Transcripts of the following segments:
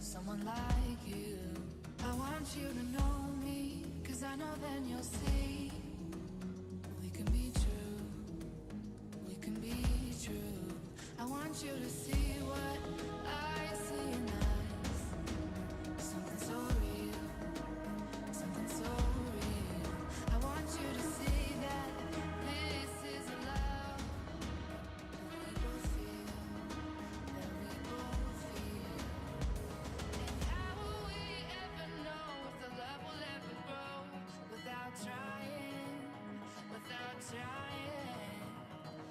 someone like you. I want you to know me, 'cause I know then you'll see we can be true, we can be true. I want you to see what I see in us, something so real, something so real. I want you to see that this is a love that we both feel, that we both feel. And how will we ever know if the love will ever grow without trying, without trying?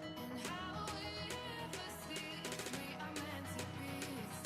And how will we ever see if we are meant to be? It's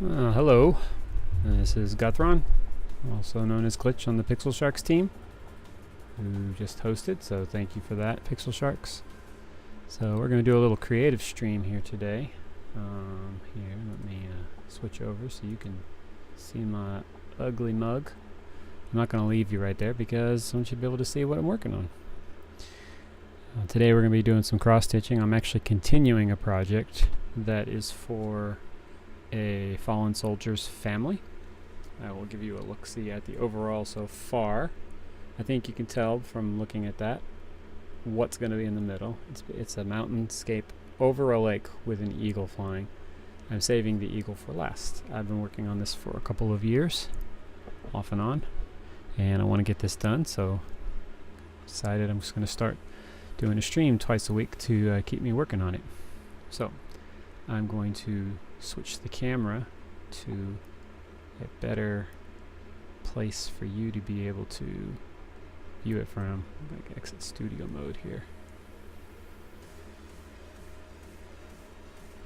Hello, this is Guthrie, also known as Glitch on the Pixel Sharks team, who just hosted, so thank you for that, Pixel Sharks. So we're going to do a little creative stream here today. Here, let me switch over so you can see my ugly mug. I'm not going to leave you right there because I want you to be able to see what I'm working on. Today we're going to be doing some cross-stitching. I'm actually continuing a project that is for a fallen soldier's family. I will give you a look-see at the overall so far. I think you can tell from looking at that what's going to be in the middle. It's a mountainscape over a lake with an eagle flying. I'm saving the eagle for last. I've been working on this for a couple of years, off and on, and I want to get this done, so decided I'm just going to start doing a stream twice a week to keep me working on it. So I'm going to switch the camera to a better place for you to be able to view it from. I'm going to exit studio mode here.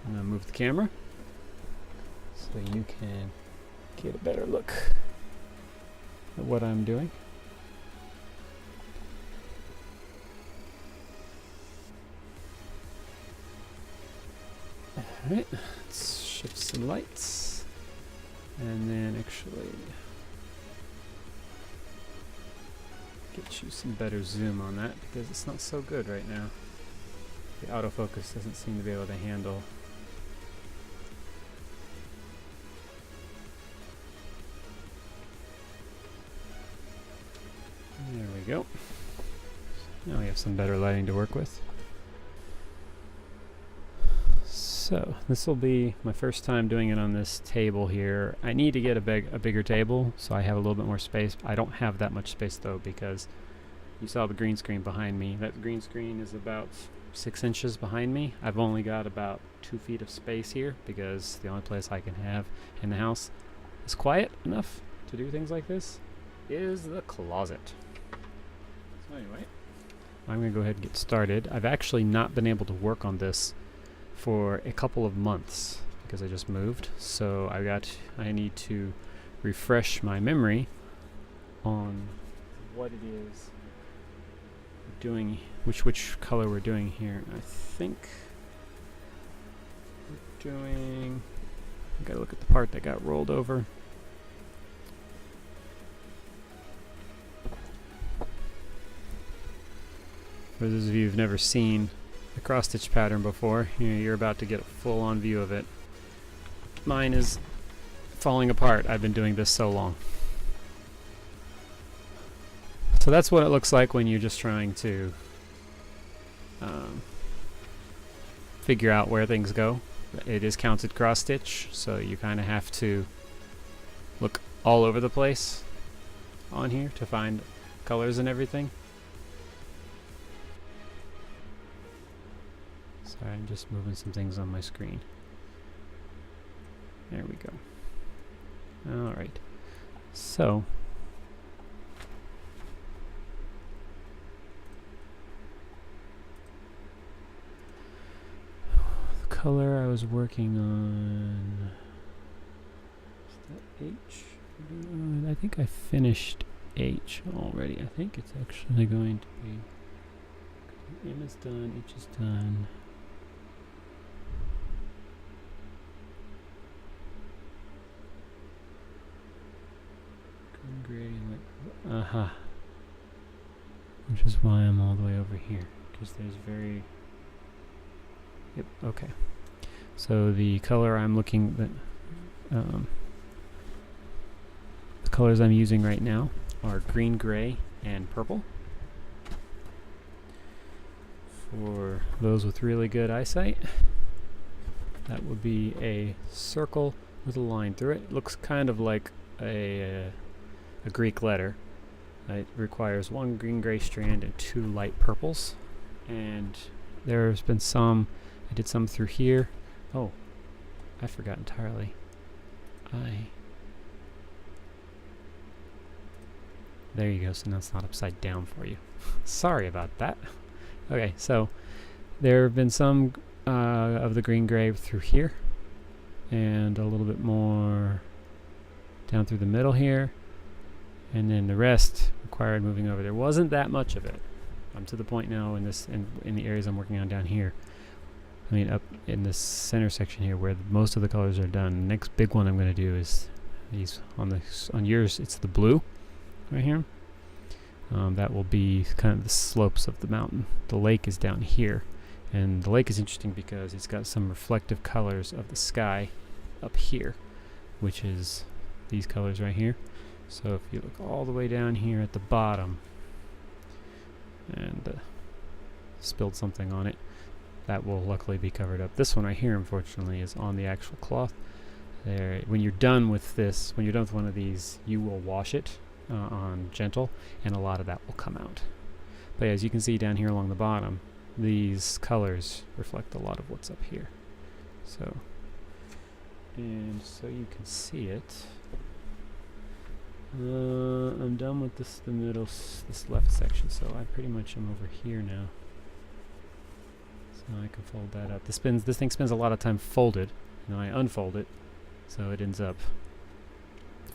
I'm going to move the camera so you can get a better look at what I'm doing. Alright, let's shift some lights and then actually get you some better zoom on that because it's not so good right now. The autofocus doesn't seem to be able to handle. There we go. Now we have some better lighting to work with. So this will be my first time doing it on this table here. I need to get a bigger table so I have a little bit more space. I don't have that much space though because you saw the green screen behind me. That green screen is about 6 inches behind me. I've only got about 2 feet of space here because the only place I can have in the house is quiet enough to do things like this is the closet. So anyway, I'm going to go ahead and get started. I've actually not been able to work on this for a couple of months because I just moved, so I need to refresh my memory on what it is we're doing, which color we're doing here. I think we're doing, I gotta look at the part that got rolled over. For those of you who've never seen the cross-stitch pattern before, you're about to get a full-on view of it. Mine is falling apart. I've been doing this so long. So that's what it looks like when you're just trying to figure out where things go. It is counted cross-stitch, so you kind of have to look all over the place on here to find colors and everything. Sorry, I'm just moving some things on my screen. There we go. Alright. So, the color I was working on, is that H? I think I finished H already. I think it's actually going to be M is done, H is done. Gradient, which is why I'm all the way over here, because there's very, yep, okay. So the color I'm looking, the colors I'm using right now are green, gray, and purple. For those with really good eyesight, that would be a circle with a line through it. It looks kind of like a Greek letter. It requires 1 green-gray strand and 2 light purples. And there's been some, I did some through here. Oh, I forgot entirely. There you go, so now it's not upside down for you. Sorry about that. Okay, so there have been some of the green-gray through here. and a little bit more down through the middle here, and then the rest required moving over. There wasn't that much of it. I'm to the point now in the areas I'm working on down here. I mean, up in this center section here where most of the colors are done. The next big one I'm going to do is these on yours. It's the blue right here. That will be kind of the slopes of the mountain. The lake is down here, and the lake is interesting because it's got some reflective colors of the sky up here, which is these colors right here. So if you look all the way down here at the bottom, and spilled something on it, that will luckily be covered up. This one right here, unfortunately, is on the actual cloth. There, when you're done with this, when you're done with one of these, you will wash it on gentle, and a lot of that will come out. But as you can see down here along the bottom, these colors reflect a lot of what's up here. So, and so you can see it. I'm done with this this left section, so I pretty much am over here now. So I can fold that up. This thing spends a lot of time folded, and I unfold it, so it ends up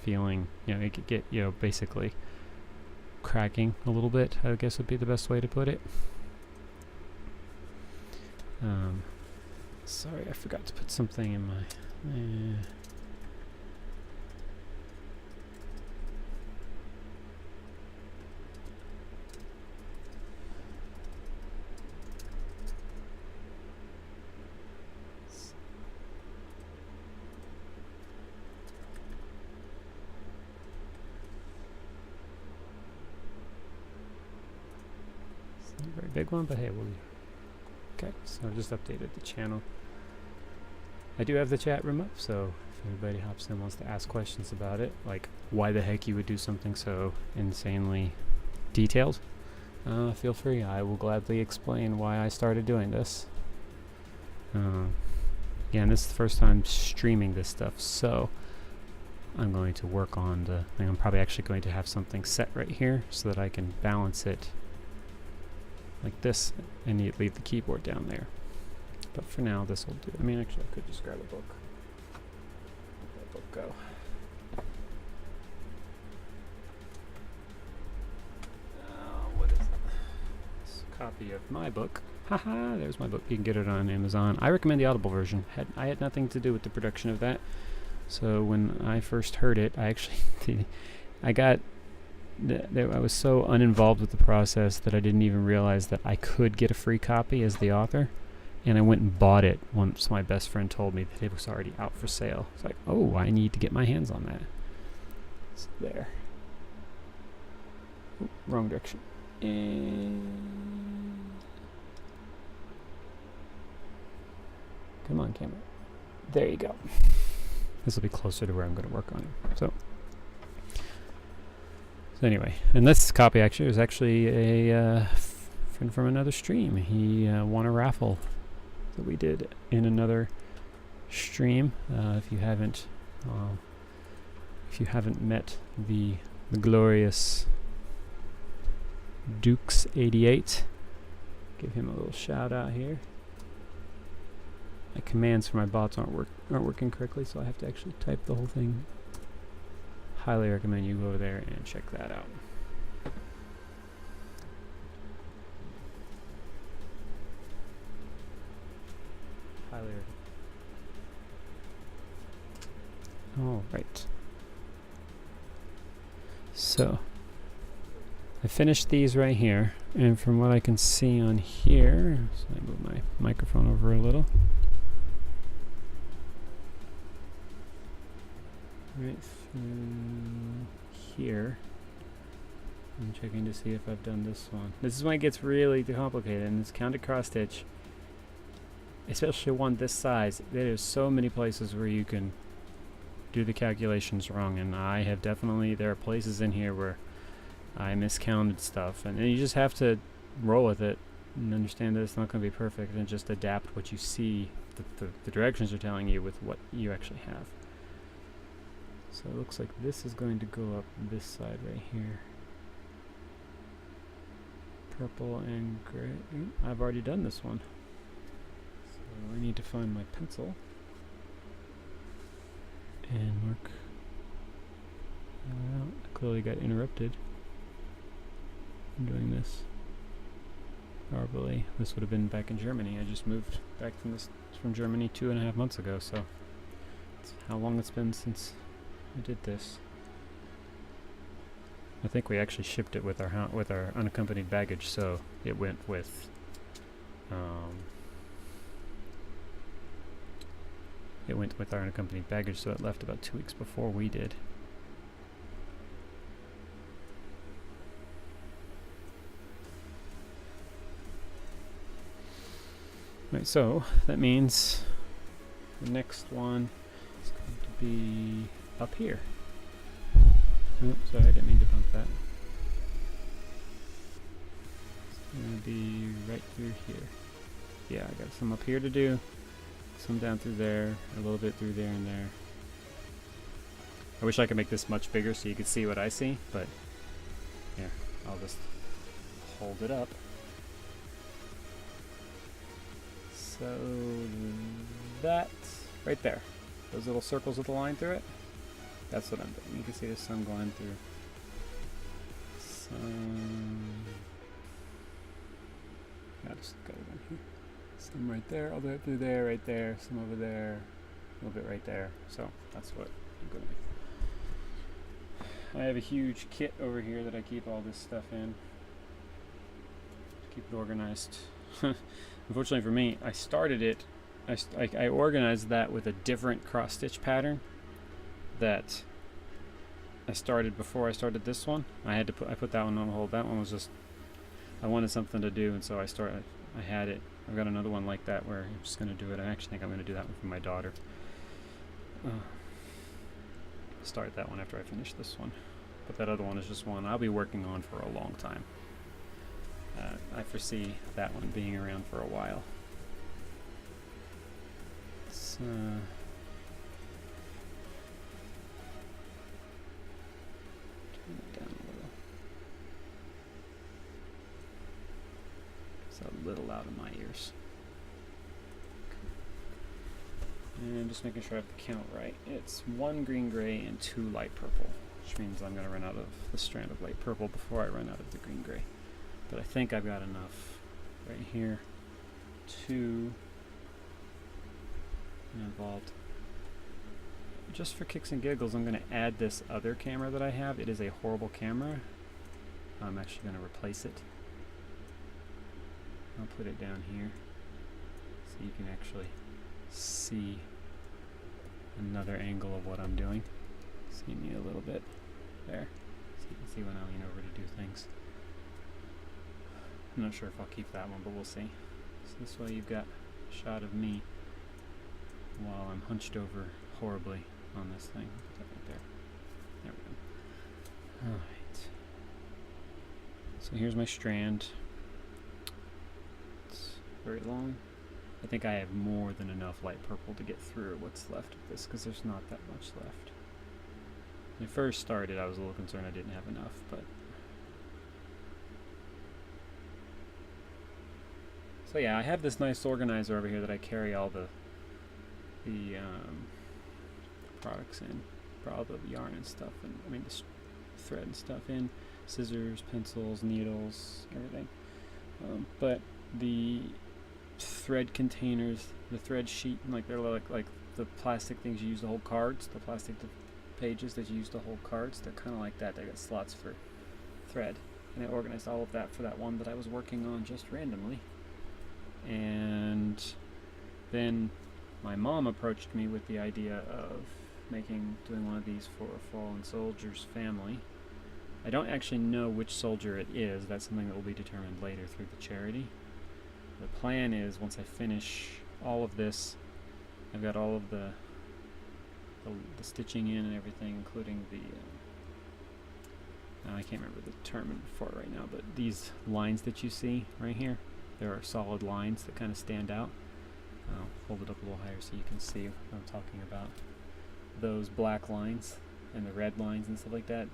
feeling, it could get, basically cracking a little bit, I guess would be the best way to put it. Sorry, I forgot to put something in my... Not a very big one, but hey, okay, so I just updated the channel. I do have the chat room up, so if anybody hops in and wants to ask questions about it, like why the heck you would do something so insanely detailed, feel free. I will gladly explain why I started doing this. Again, this is the first time streaming this stuff, so I'm going to work on I'm probably actually going to have something set right here so that I can balance it like this, and you leave the keyboard down there. But for now, this will do. I mean, actually, I could just grab a book. Let that book go. What is it? It's a copy of my book. Haha, there's my book. You can get it on Amazon. I recommend the Audible version. I had nothing to do with the production of that. So when I first heard it, I actually, I was so uninvolved with the process that I didn't even realize that I could get a free copy as the author, and I went and bought it once my best friend told me that it was already out for sale. It's like, oh, I need to get my hands on that. So there. Oop, wrong direction. And come on, camera. There you go. This will be closer to where I'm going to work on it. So anyway, and this copy actually was actually a friend from another stream. He won a raffle that we did in another stream. If you haven't met the glorious Dukes88, give him a little shout out here. My commands for my bots aren't working correctly, so I have to actually type the whole thing. Highly recommend you go over there and check that out. Highly recommend. All right. So I finished these right here, and from what I can see on here, so I move my microphone over a little. Right through here. I'm checking to see if I've done this one. This is when it gets really complicated, and it's counted cross stitch, especially one this size. There's so many places where you can do the calculations wrong, and I have definitely, there are places in here where I miscounted stuff, and you just have to roll with it and understand that it's not going to be perfect, and just adapt what you see, the directions are telling you, with what you actually have. So it looks like this is going to go up this side right here. Purple and gray. I've already done this one. So I need to find my pencil. and work. I clearly got interrupted in doing this. Probably this would have been back in Germany. I just moved back from Germany 2.5 months ago, so that's how long it's been since I did this. I think we actually shipped it with our unaccompanied baggage, so it went with our unaccompanied baggage, so it left about 2 weeks before we did. Right, so that means the next one is going to be up here. Oops, sorry, I didn't mean to bump that. It's going to be right through here. Yeah, I got some up here to do, some down through there, a little bit through there and there. I wish I could make this much bigger so you could see what I see, but here, I'll just hold it up. So that right there, those little circles with a line through it, that's what I'm doing. You can see there's some going through. I'll just go down here. Some right there, all the way through there, right there, some over there, a little bit right there. So that's what I'm going to do. I have a huge kit over here that I keep all this stuff in. Keep it organized. Unfortunately for me, I started it, I organized that with a different cross stitch pattern that I started before I started this one. I put that one on hold. That one was just, I wanted something to do, and so I had it. I've got another one like that where I'm just going to do it. I actually think I'm going to do that one for my daughter. Start that one after I finish this one. But that other one is just one I'll be working on for a long time. I foresee that one being around for a while. Let's turn it down a little. It's a little out of my ears. And just making sure I have the count right. It's 1 green gray and 2 light purple, which means I'm going to run out of the strand of light purple before I run out of the green gray. But I think I've got enough right here to get involved. Just for kicks and giggles, I'm going to add this other camera that I have. It is a horrible camera. I'm actually going to replace it. I'll put it down here so you can actually see another angle of what I'm doing. See me a little bit there, so you can see when I lean over to do things. I'm not sure if I'll keep that one, but we'll see. So this way you've got a shot of me while I'm hunched over horribly on this thing. Put that right there. There we go. Alright. So here's my strand. It's very long. I think I have more than enough light purple to get through what's left of this, because there's not that much left. When I first started, I was a little concerned I didn't have enough, but so yeah, I have this nice organizer over here that I carry all the products in, for all the yarn and stuff, and I mean the thread and stuff in, scissors, pencils, needles, everything. But the thread containers, the thread sheet, like they're like the plastic things you use to hold cards, the plastic pages that you use to hold cards, they're kind of like that. They got slots for thread, and I organized all of that for that one that I was working on just randomly. And then my mom approached me with the idea of doing one of these for a fallen soldier's family. I don't actually know which soldier it is. That's something that will be determined later through the charity. The plan is, once I finish all of this, I've got all of the stitching in and everything, including the I can't remember the term for it right now, but these lines that you see right here, there are solid lines that kind of stand out. I'll hold it up a little higher so you can see what I'm talking about. Those black lines and the red lines and stuff like that,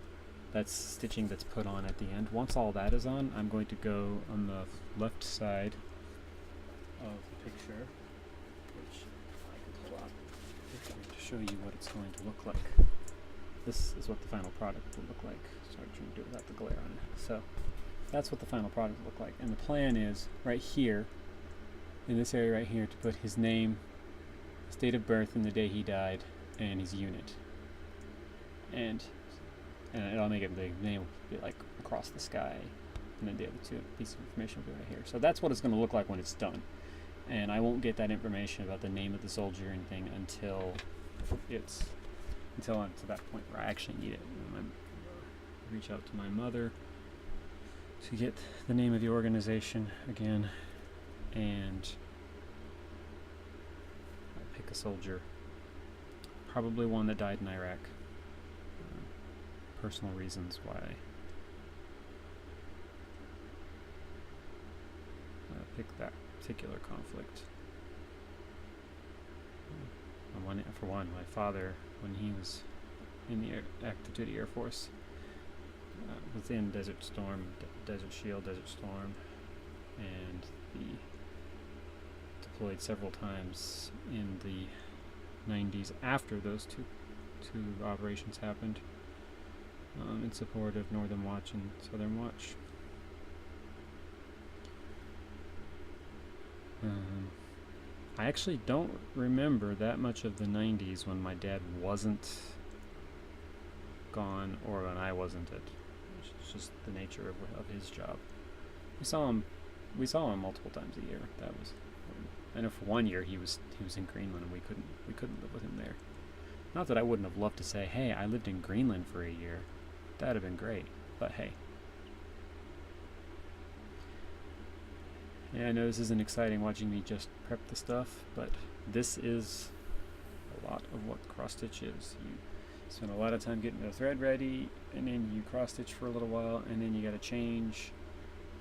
that's stitching that's put on at the end. Once all that is on, I'm going to go on the left side of the picture, which I can pull out. to show you what it's going to look like. This is what the final product will look like. Sorry, trying to do it without the glare on it. So that's what the final product will look like. And the plan is right here, in this area right here, to put his name, his date of birth and the day he died, and his unit. And I'll make it, the name will be like across the sky, and then the other two pieces of information will be right here. So that's what it's going to look like when it's done. And I won't get that information about the name of the soldier or anything until I'm to that point where I actually need it. Reach out to my mother to get the name of the organization again, and I'll pick a soldier, probably one that died in Iraq. Personal reasons why I picked that particular conflict. For one, my father, when he was in the active duty Air Force, was in Desert Storm, Desert Shield, Desert Storm, and he deployed several times in the 90s after those two operations happened, in support of Northern Watch and Southern Watch. I actually don't remember that much of the 90s when my dad wasn't gone or when I wasn't. It's just the nature of his job. We saw him multiple times a year. I know for 1 year he was in Greenland, and we couldn't live with him there. Not that I wouldn't have loved to say, hey, I lived in Greenland for a year. That'd have been great. But hey. Yeah, I know this isn't exciting watching me just prep the stuff, but this is a lot of what cross stitch is. You spend a lot of time getting the thread ready, and then you cross stitch for a little while, and then you gotta change,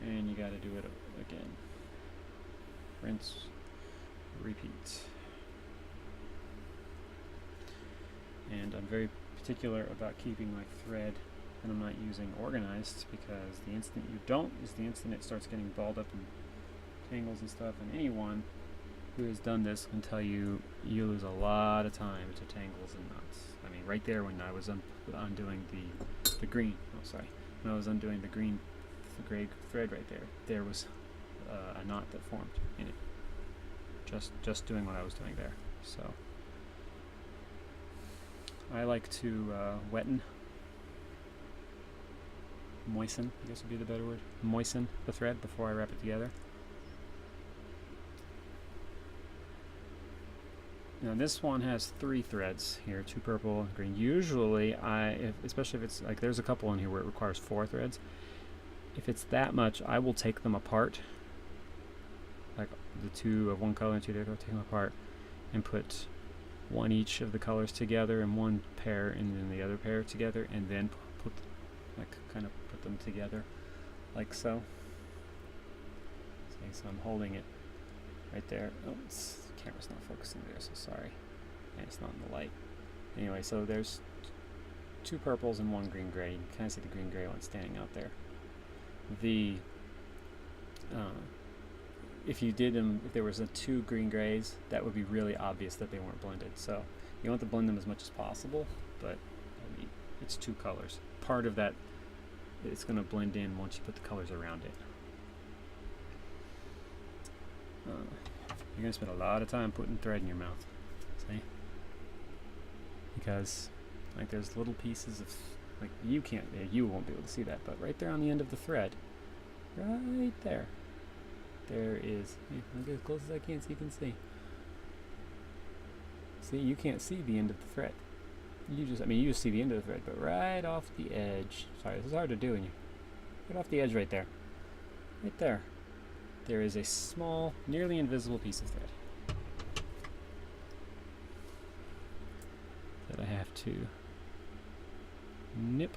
and you gotta do it again. Rinse, repeat. And I'm very particular about keeping my thread, and I'm not using organized, because the instant you don't is the instant it starts getting balled up and tangles and stuff, and anyone who has done this can tell you lose a lot of time to tangles and knots. I mean, right there when I was undoing the green, when I was undoing the gray thread right there, there was a knot that formed in it. Just doing what I was doing there. So I like to moisten, I guess would be the better word, moisten the thread before I wrap it together. Now this one has 3 threads here, 2 purple and green. Usually, especially if it's like there's a couple in here where it requires 4 threads. If it's that much, I will take them apart, like the 2 of one color and 2 of the other, take them apart and put one each of the colors together and one pair and then the other pair together, and then kind of put them together like so. Okay, so I'm holding it right there. Oh, the camera's not focusing there, so sorry. And it's not in the light. Anyway, so there's 2 purples and 1 green gray. You can kind of see the green gray one standing out there. If there was 2 green grays, that would be really obvious that they weren't blended. So you want to blend them as much as possible, but I mean, it's 2 colors. Part of that, it's going to blend in once you put the colors around it. You're going to spend a lot of time putting thread in your mouth, see? Because like there's little pieces of, like you won't be able to see that, but right there on the end of the thread, right there, there is, I'll get as close as I can so you can see. See, you can't see the end of the thread. You just see the end of the thread, but right off the edge, sorry, this is hard to do, right off the edge right there, there is a small, nearly invisible piece of thread that I have to nip.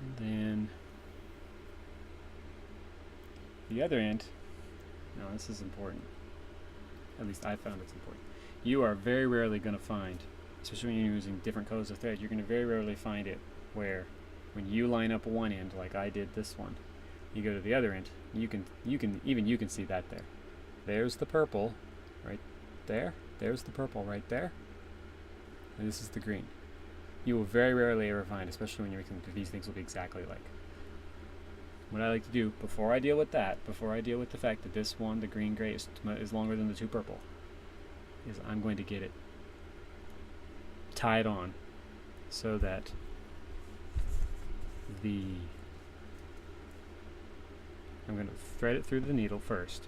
And then the other end, now this is important, at least I found it's important. You are very rarely going to find, especially when you're using different colors of thread, you're going to very rarely find it where when you line up one end, like I did this one, you go to the other end, you can see that there. There's the purple, right there. There's the purple right there. And this is the green. You will very rarely ever find, especially when you're making these things will be exactly like. What I like to do before I deal with that, before I deal with the fact that this one, the green gray, is longer than the two purple, is I'm going to get it tied on so that I'm going to thread it through the needle first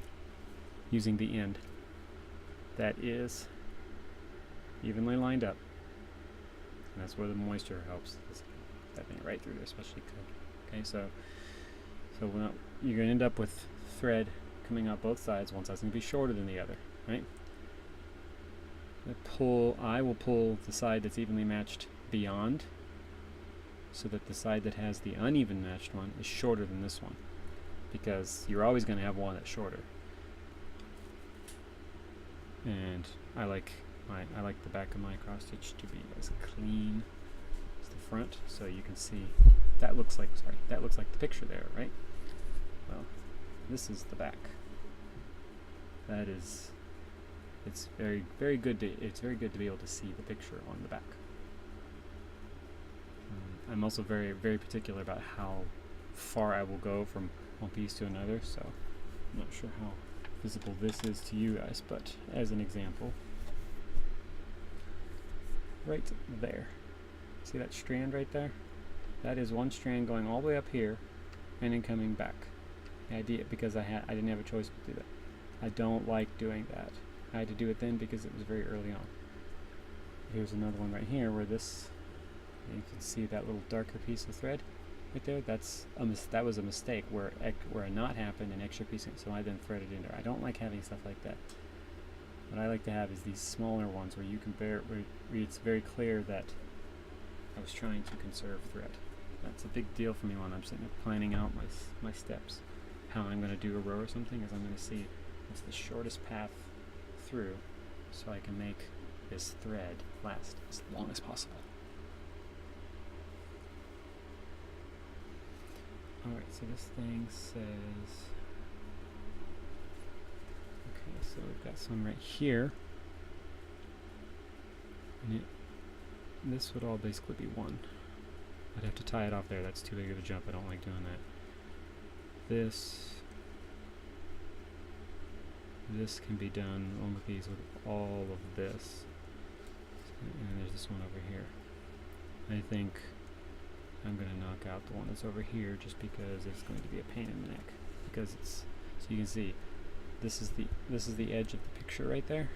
using the end that is evenly lined up. And that's where the moisture helps. That thing right through there, especially good. Okay, so you're going to end up with thread coming out both sides. One side's going to be shorter than the other, right? I will pull the side that's evenly matched beyond, so that the side that has the uneven matched one is shorter than this one, because you're always going to have one that's shorter. And I like the back of my cross stitch to be as clean as the front, so you can see that looks like the picture there, right? Well, this is the back. It's very good to be able to see the picture on the back. I'm also very particular about how far I will go from one piece to another, so I'm not sure how visible this is to you guys, but as an example, right there, see that strand right there? That is one strand going all the way up here and then coming back. The idea, because I didn't have a choice to do that. I don't like doing that. I had to do it then because it was very early on. Here's another one right here where this, you can see that little darker piece of thread right there. That was a mistake where a knot happened and extra piece, so I then threaded in there. I don't like having stuff like that. What I like to have is these smaller ones where you can where it's very clear that I was trying to conserve thread. That's a big deal for me when I'm sitting there planning out my steps. How I'm going to do a row or something is I'm going to see what's the shortest path through so I can make this thread last as long as possible. Alright, so this thing says, okay, so we've got some right here, and this would all basically be one. I'd have to tie it off there, that's too big of a jump, I don't like doing that. This can be done on with these with all of this. And there's this one over here. I think I'm going to knock out the one that's over here just because it's going to be a pain in the neck. Because it's, so you can see, this is the edge of the picture right there.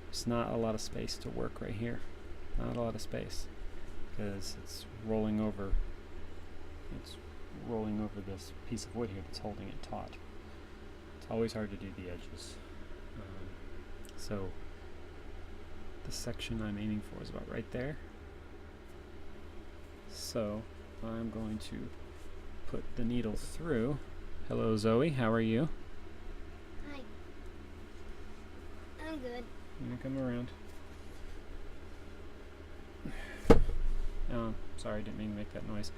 It's not a lot of space to work right here. Not a lot of space. Because it's rolling over this piece of wood here that's holding it taut. It's always hard to do the edges. So the section I'm aiming for is about right there. So I'm going to put the needle through. Hello Zoe, how are you? Hi. I'm good. I'm gonna come around. Sorry, didn't mean to make that noise.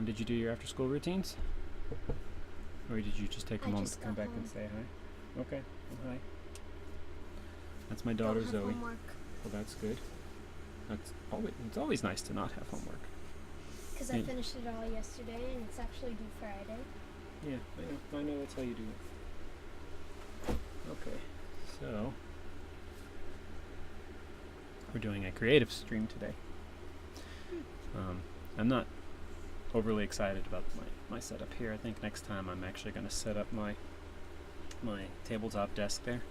Did you do your after school routines? Or did you just take a moment to come back and say hi? Okay, well, hi. That's my daughter Zoe. Homework. Well, that's good. It's always nice to not have homework. Because I finished it all yesterday and it's actually due Friday. Yeah, I know that's how you do it. Okay, so we're doing a creative stream today. I'm not overly excited about my setup here. I think next time I'm actually going to set up my tabletop desk there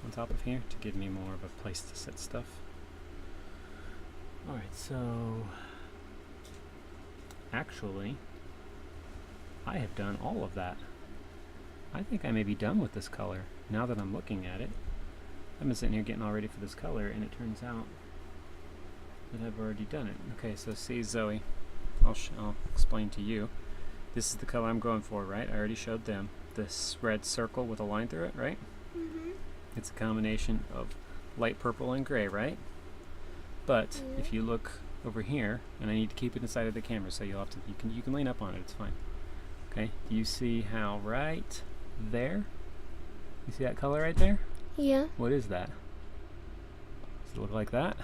on top of here to give me more of a place to set stuff. Alright, so actually I have done all of that. I think I may be done with this color now that I'm looking at it. I've been sitting here getting all ready for this color and it turns out that I've already done it. Okay, so see Zoe, I'll explain to you. This is the color I'm going for, right? I already showed them this red circle with a line through it, right? Mm-hmm. It's a combination of light purple and gray, right? But if you look over here, and I need to keep it inside of the camera, so you'll have to you can lean up on it. It's fine. Okay. Do you see how right there? You see that color right there? Yeah. What is that? Does it look like that?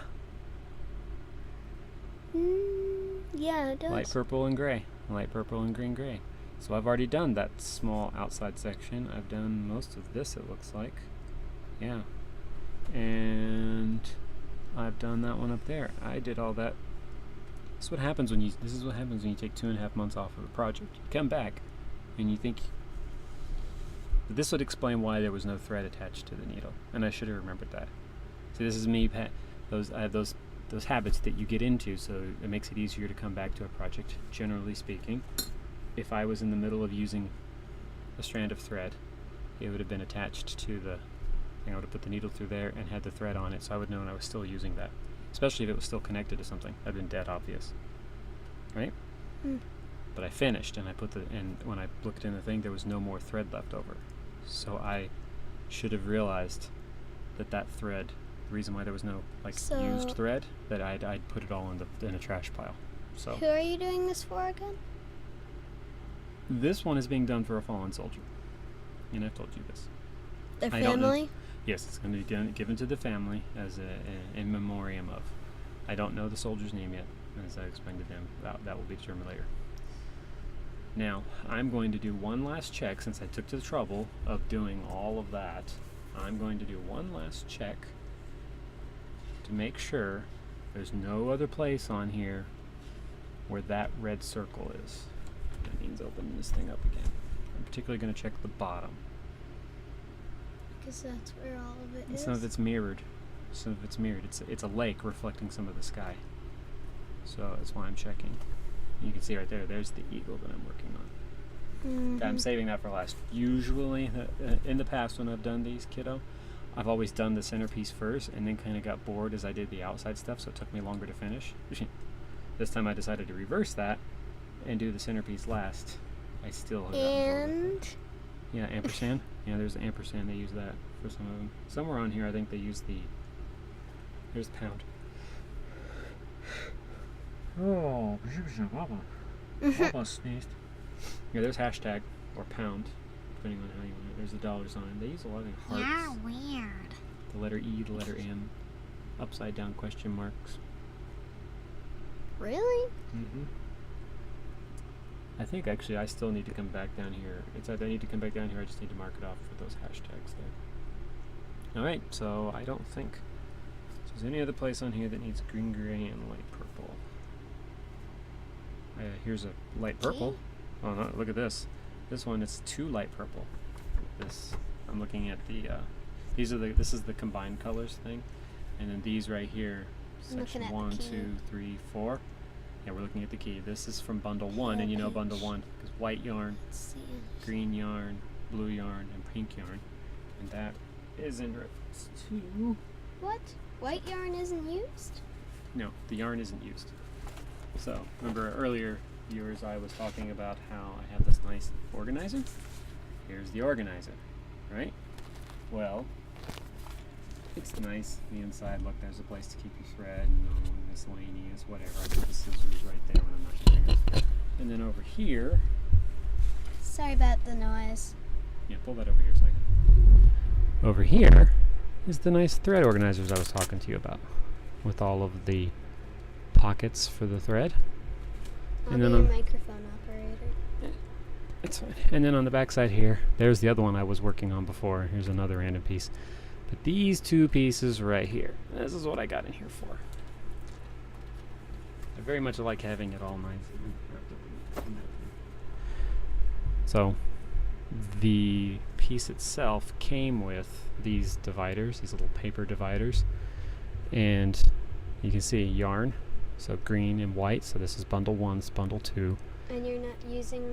Yeah, it does. Light purple and gray. Light purple and green gray. So I've already done that small outside section. I've done most of this, it looks like. Yeah. And I've done that one up there. I did all that. This is what happens when you take 2.5 months off of a project. You come back and you think. But this would explain why there was no thread attached to the needle, and I should have remembered that. See, this is me. I have those habits that you get into, so it makes it easier to come back to a project. Generally speaking, if I was in the middle of using a strand of thread, it would have been attached to the thing. I would have put the needle through there and had the thread on it, so I would know when I was still using that. Especially if it was still connected to something. That'd been dead obvious, right? But I finished, and and when I looked in the thing, there was no more thread left over. So I should have realized that thread, the reason why there was no used thread, that I'd put it all in a trash pile. So who are you doing this for again? This one is being done for a fallen soldier, and I've told you this. Their I don't know. family? Yes, it's going to be given to the family as in memoriam of. I don't know the soldier's name yet, as I explained to them. That will be determined later. Now, I'm going to do one last check, since I took to the trouble of doing all of that. I'm going to do one last check to make sure there's no other place on here where that red circle is. That means opening this thing up again. I'm particularly going to check the bottom. Because that's where all of it is. Some of it's mirrored. It's a lake reflecting some of the sky. So that's why I'm checking. You can see right there, there's the eagle that I'm working on. I'm saving that for last. Usually, in the past when I've done these, kiddo, I've always done the centerpiece first and then kind of got bored as I did the outside stuff, so it took me longer to finish. This time I decided to reverse that and do the centerpiece last. I still have And? Yeah, ampersand. Yeah, there's the ampersand. They use that for some of them. Somewhere on here, I think they use here's the pound. Oh, Mama sneezed. Yeah, there's hashtag or pound, depending on how you want it. There's the dollars on it. They use a lot of hearts. Yeah, weird. The letter E, the letter M, upside down question marks. Really? I think actually I still need to come back down here. It's either I need to come back down here, I just need to mark it off for those hashtags there. Alright, so I don't think there's any other place on here that needs green, gray, and light purple. Here's a light purple. Oh no, look at this. This one is 2 light purple. I'm looking at this is the combined colors thing. And then these right here, section 1, 2, 3, 4. Yeah, we're looking at the key. This is from bundle 1, and you know bundle 1 is white yarn, green yarn, blue yarn, and pink yarn. And that is in reference to... What? White yarn isn't used? No, the yarn isn't used. So, remember earlier, viewers, I was talking about how I have this nice organizer? Here's the organizer, right? Well, it's nice. The inside, look, there's a place to keep your thread and miscellaneous, whatever. I put the scissors right there when I'm not using it. And then over here... Sorry about the noise. Yeah, pull that over here a second. Over here is the nice thread organizers I was talking to you about, with all of the pockets for the thread. I'll be your microphone operator. It's fine. And then on the back side here, there's the other one I was working on before. Here's another random piece. But these 2 pieces right here, this is what I got in here for. I very much like having it all nice. So the piece itself came with these dividers, these little paper dividers. And you can see yarn. So green and white, so this is bundle 1, this is bundle 2. And you're not using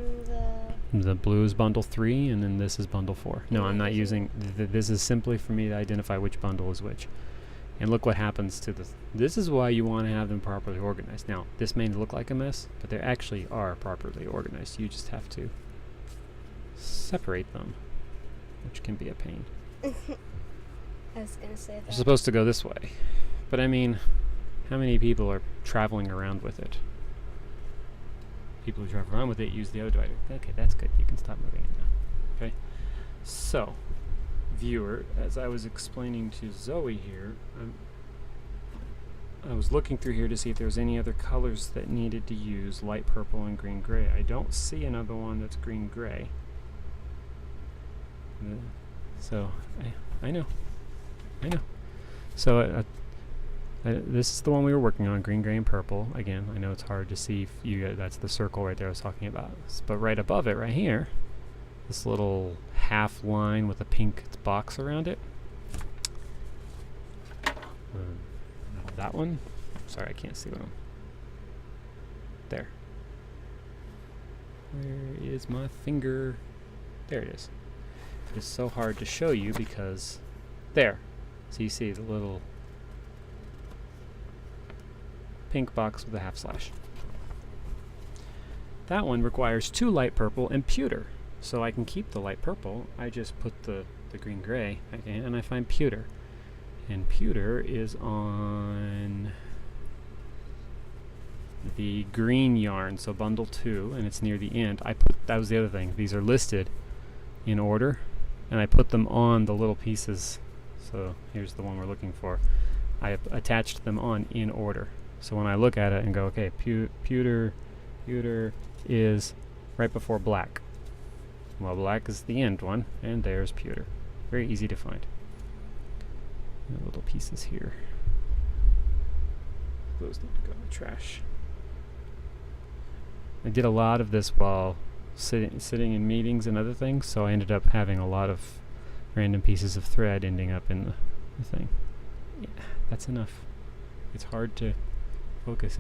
The blue is bundle 3, and then this is bundle 4. No, I'm not using... this is simply for me to identify which bundle is which. And look what happens to this. This is why you want to have them properly organized. Now, this may look like a mess, but they actually are properly organized. You just have to separate them, which can be a pain. I was going to say that. You're supposed to go this way. But I mean... How many people are traveling around with it? People who travel around with it use the other divider. Okay, that's good. You can stop moving it now. Okay. So, viewer, as I was explaining to Zoe here, I was looking through here to see if there was any other colors that needed to use light purple and green gray. I don't see another one that's green gray. So I know. So this is the one we were working on, green, gray, and purple. Again, I know it's hard to see if you. That's the circle right there I was talking about. But right above it, right here, this little half line with a pink box around it. That one. Sorry, I can't see what I'm. There. Where is my finger? There it is. It's so hard to show you because there. So you see the little pink box with a half slash. That one requires 2 light purple and pewter. So I can keep the light purple. I just put the green gray and I find pewter. And pewter is on the green yarn, so bundle 2, and it's near the end. That was the other thing. These are listed in order, and I put them on the little pieces. So here's the one we're looking for. I attached them on in order. So when I look at it and go, okay, pewter is right before black. Well, black is the end one, and there's pewter. Very easy to find. Little pieces here. Those need to go in the trash. I did a lot of this while sitting in meetings and other things, so I ended up having a lot of random pieces of thread ending up in the thing. Yeah, that's enough. It's hard to focus.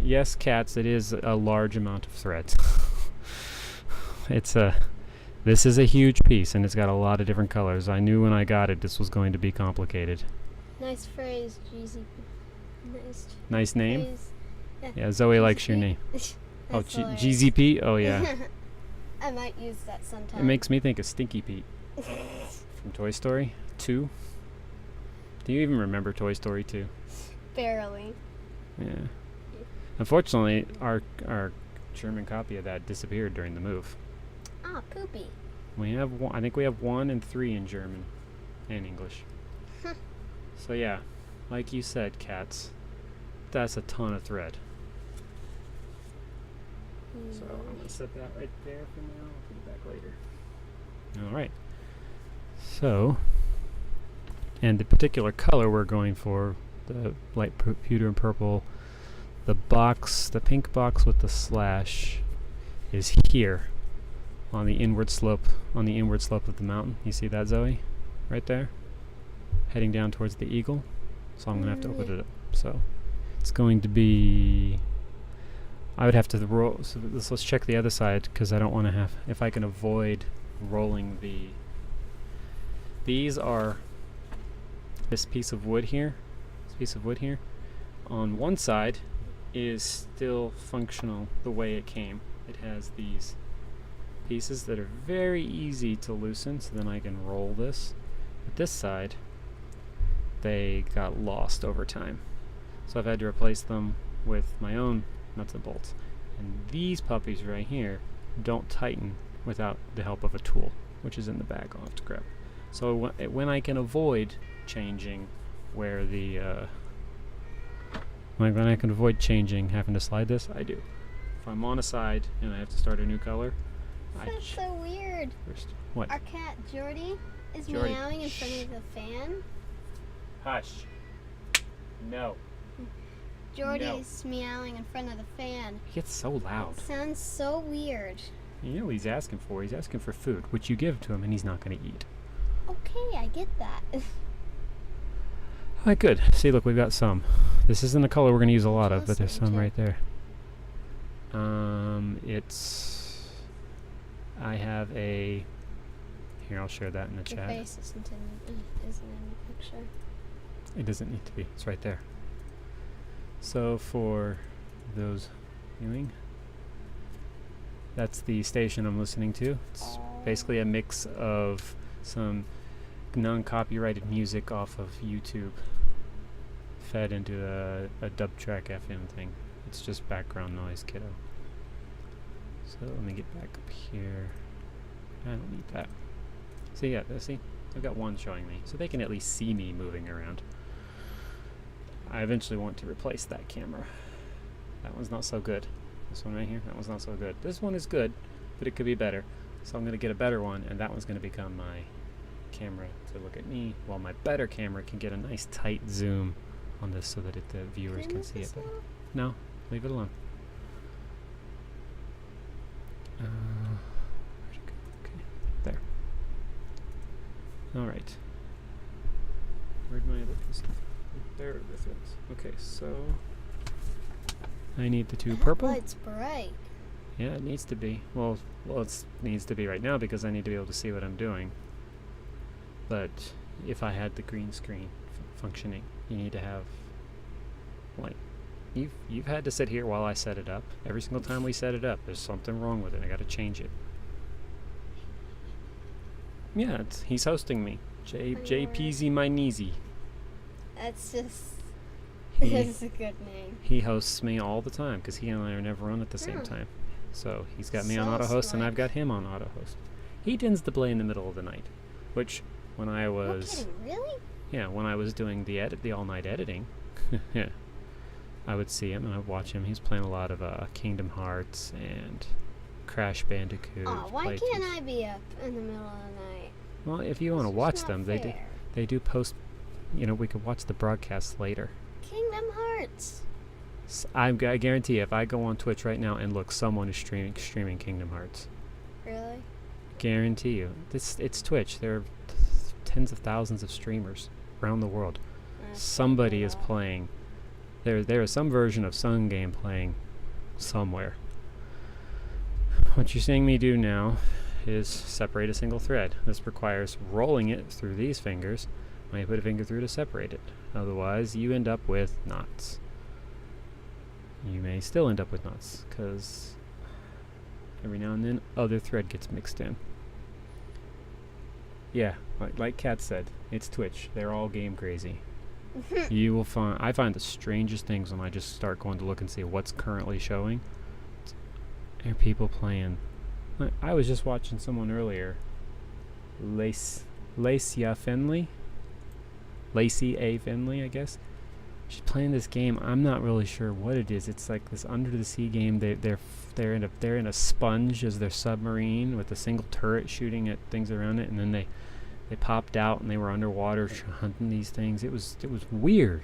Yes, cats, it is a large amount of threads. This is a huge piece, and it's got a lot of different colors. I knew when I got it this was going to be complicated. Nice phrase, GZP. Nice name? Phrase. Yeah, Zoe likes your name. Oh, GZP? Oh, yeah. I might use that sometime. It makes me think of Stinky Pete from Toy Story 2. Do you even remember Toy Story 2? Barely. Yeah. Unfortunately, our German copy of that disappeared during the move. Ah, poopy. We have I think we have 1 and 3 in German and English. So yeah, like you said, cats, that's a ton of thread. So I'm gonna set that right there for now. I'll put it back later. All right. So, and the particular color we're going for, the light pewter and purple, the pink box with the slash is here. On the inward slope of the mountain. You see that, Zoe? Right there? Heading down towards the eagle. So I'm going to have to open it up. So it's going to be... I would have to roll... So let's check the other side, because I don't want to have... If I can avoid rolling the... These are... This piece of wood here. On one side is still functional the way it came. It has these pieces that are very easy to loosen, so then I can roll this. But this side, they got lost over time. So I've had to replace them with my own nuts and bolts. And these puppies right here don't tighten without the help of a tool, which is in the bag I'll have to grab. So when I can avoid changing where the... when I can avoid having to slide this, I do. If I'm on a side and I have to start a new color, that's so weird. First. What? Our cat, Jordy, is Jordy. meowing in front of the fan. Hush. No. Jordy's meowing in front of the fan. He gets so loud. It sounds so weird. You know what he's asking for? He's asking for food, which you give to him, and he's not going to eat. Okay, I get that. Alright, good. See, look, we've got some. This isn't a color we're going to use a lot of, but there's some right there. I have a... Here, I'll share that in the chat. Your face isn't in the picture. It doesn't need to be. It's right there. So for those viewing, that's the station I'm listening to. It's basically a mix of some non-copyrighted music off of YouTube fed into a dub track FM thing. It's just background noise, kiddo. So let me get back up here. I don't need that. See, yeah, see? I've got one showing me, so they can at least see me moving around. I eventually want to replace that camera. That one's not so good. This one right here, that one's not so good. This one is good, but it could be better. So I'm going to get a better one, and that one's going to become my camera to look at me, while my better camera can get a nice tight zoom on this so that the viewers can see it better. No, leave it alone. Where'd it go? Okay, there. Alright. Where'd my other piece go? There this is. Okay, so I need the two purple. Light's bright. Yeah, it needs to be. Well, it needs to be right now because I need to be able to see what I'm doing. But if I had the green screen functioning, you need to have, like, you've had to sit here while I set it up. Every single time we set it up, there's something wrong with it. I got to change it. Yeah, he's hosting me. JPZ my kneesy. That's just. He, That's a good name. he hosts me all the time because he and I are never on at the same time. So he's got me on auto host and I've got him on auto host. He tends to play in the middle of the night, which when I was when I was doing the all night editing, yeah, I would see him and I'd watch him. He's playing a lot of Kingdom Hearts and Crash Bandicoot. Oh, why can't I be up in the middle of the night? Well, if you want to watch them, they do post. You know, we could watch the broadcast later. Kingdom Hearts. I guarantee you, if I go on Twitch right now and look, someone is streaming Kingdom Hearts. Really? Guarantee you. It's Twitch. There are tens of thousands of streamers around the world. Somebody is playing. There is some version of some game playing somewhere. What you're seeing me do now is separate a single thread. This requires rolling it through these fingers when you put a finger through to separate it. Otherwise, you end up with knots. You may still end up with knots, because every now and then, other thread gets mixed in. Yeah, like Kat said, it's Twitch. They're all game crazy. You will find, I find the strangest things when I just start going to look and see what's currently showing. There are people playing. I was just watching someone earlier, Lacey A. Finley, I guess. She's playing this game. I'm not really sure what it is. It's like this under the sea game. They're in a sponge as their submarine with a single turret shooting at things around it, and then they popped out and they were underwater hunting these things. It was weird.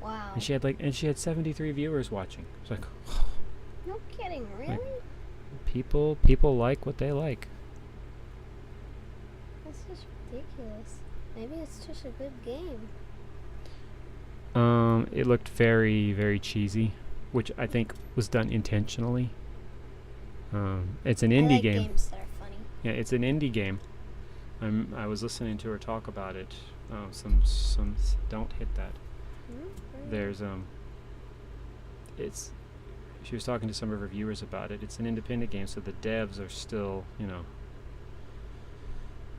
Wow. And she had 73 viewers watching. It's like, no kidding, really? Like, people like what they like. That's just ridiculous. Maybe it's just a good game. It looked very, very cheesy, which I think was done intentionally. It's an indie game. Games that are funny. Yeah, it's an indie game. I was listening to her talk about it. Don't hit that. There's she was talking to some of her viewers about it. It's an independent game, so the devs are still,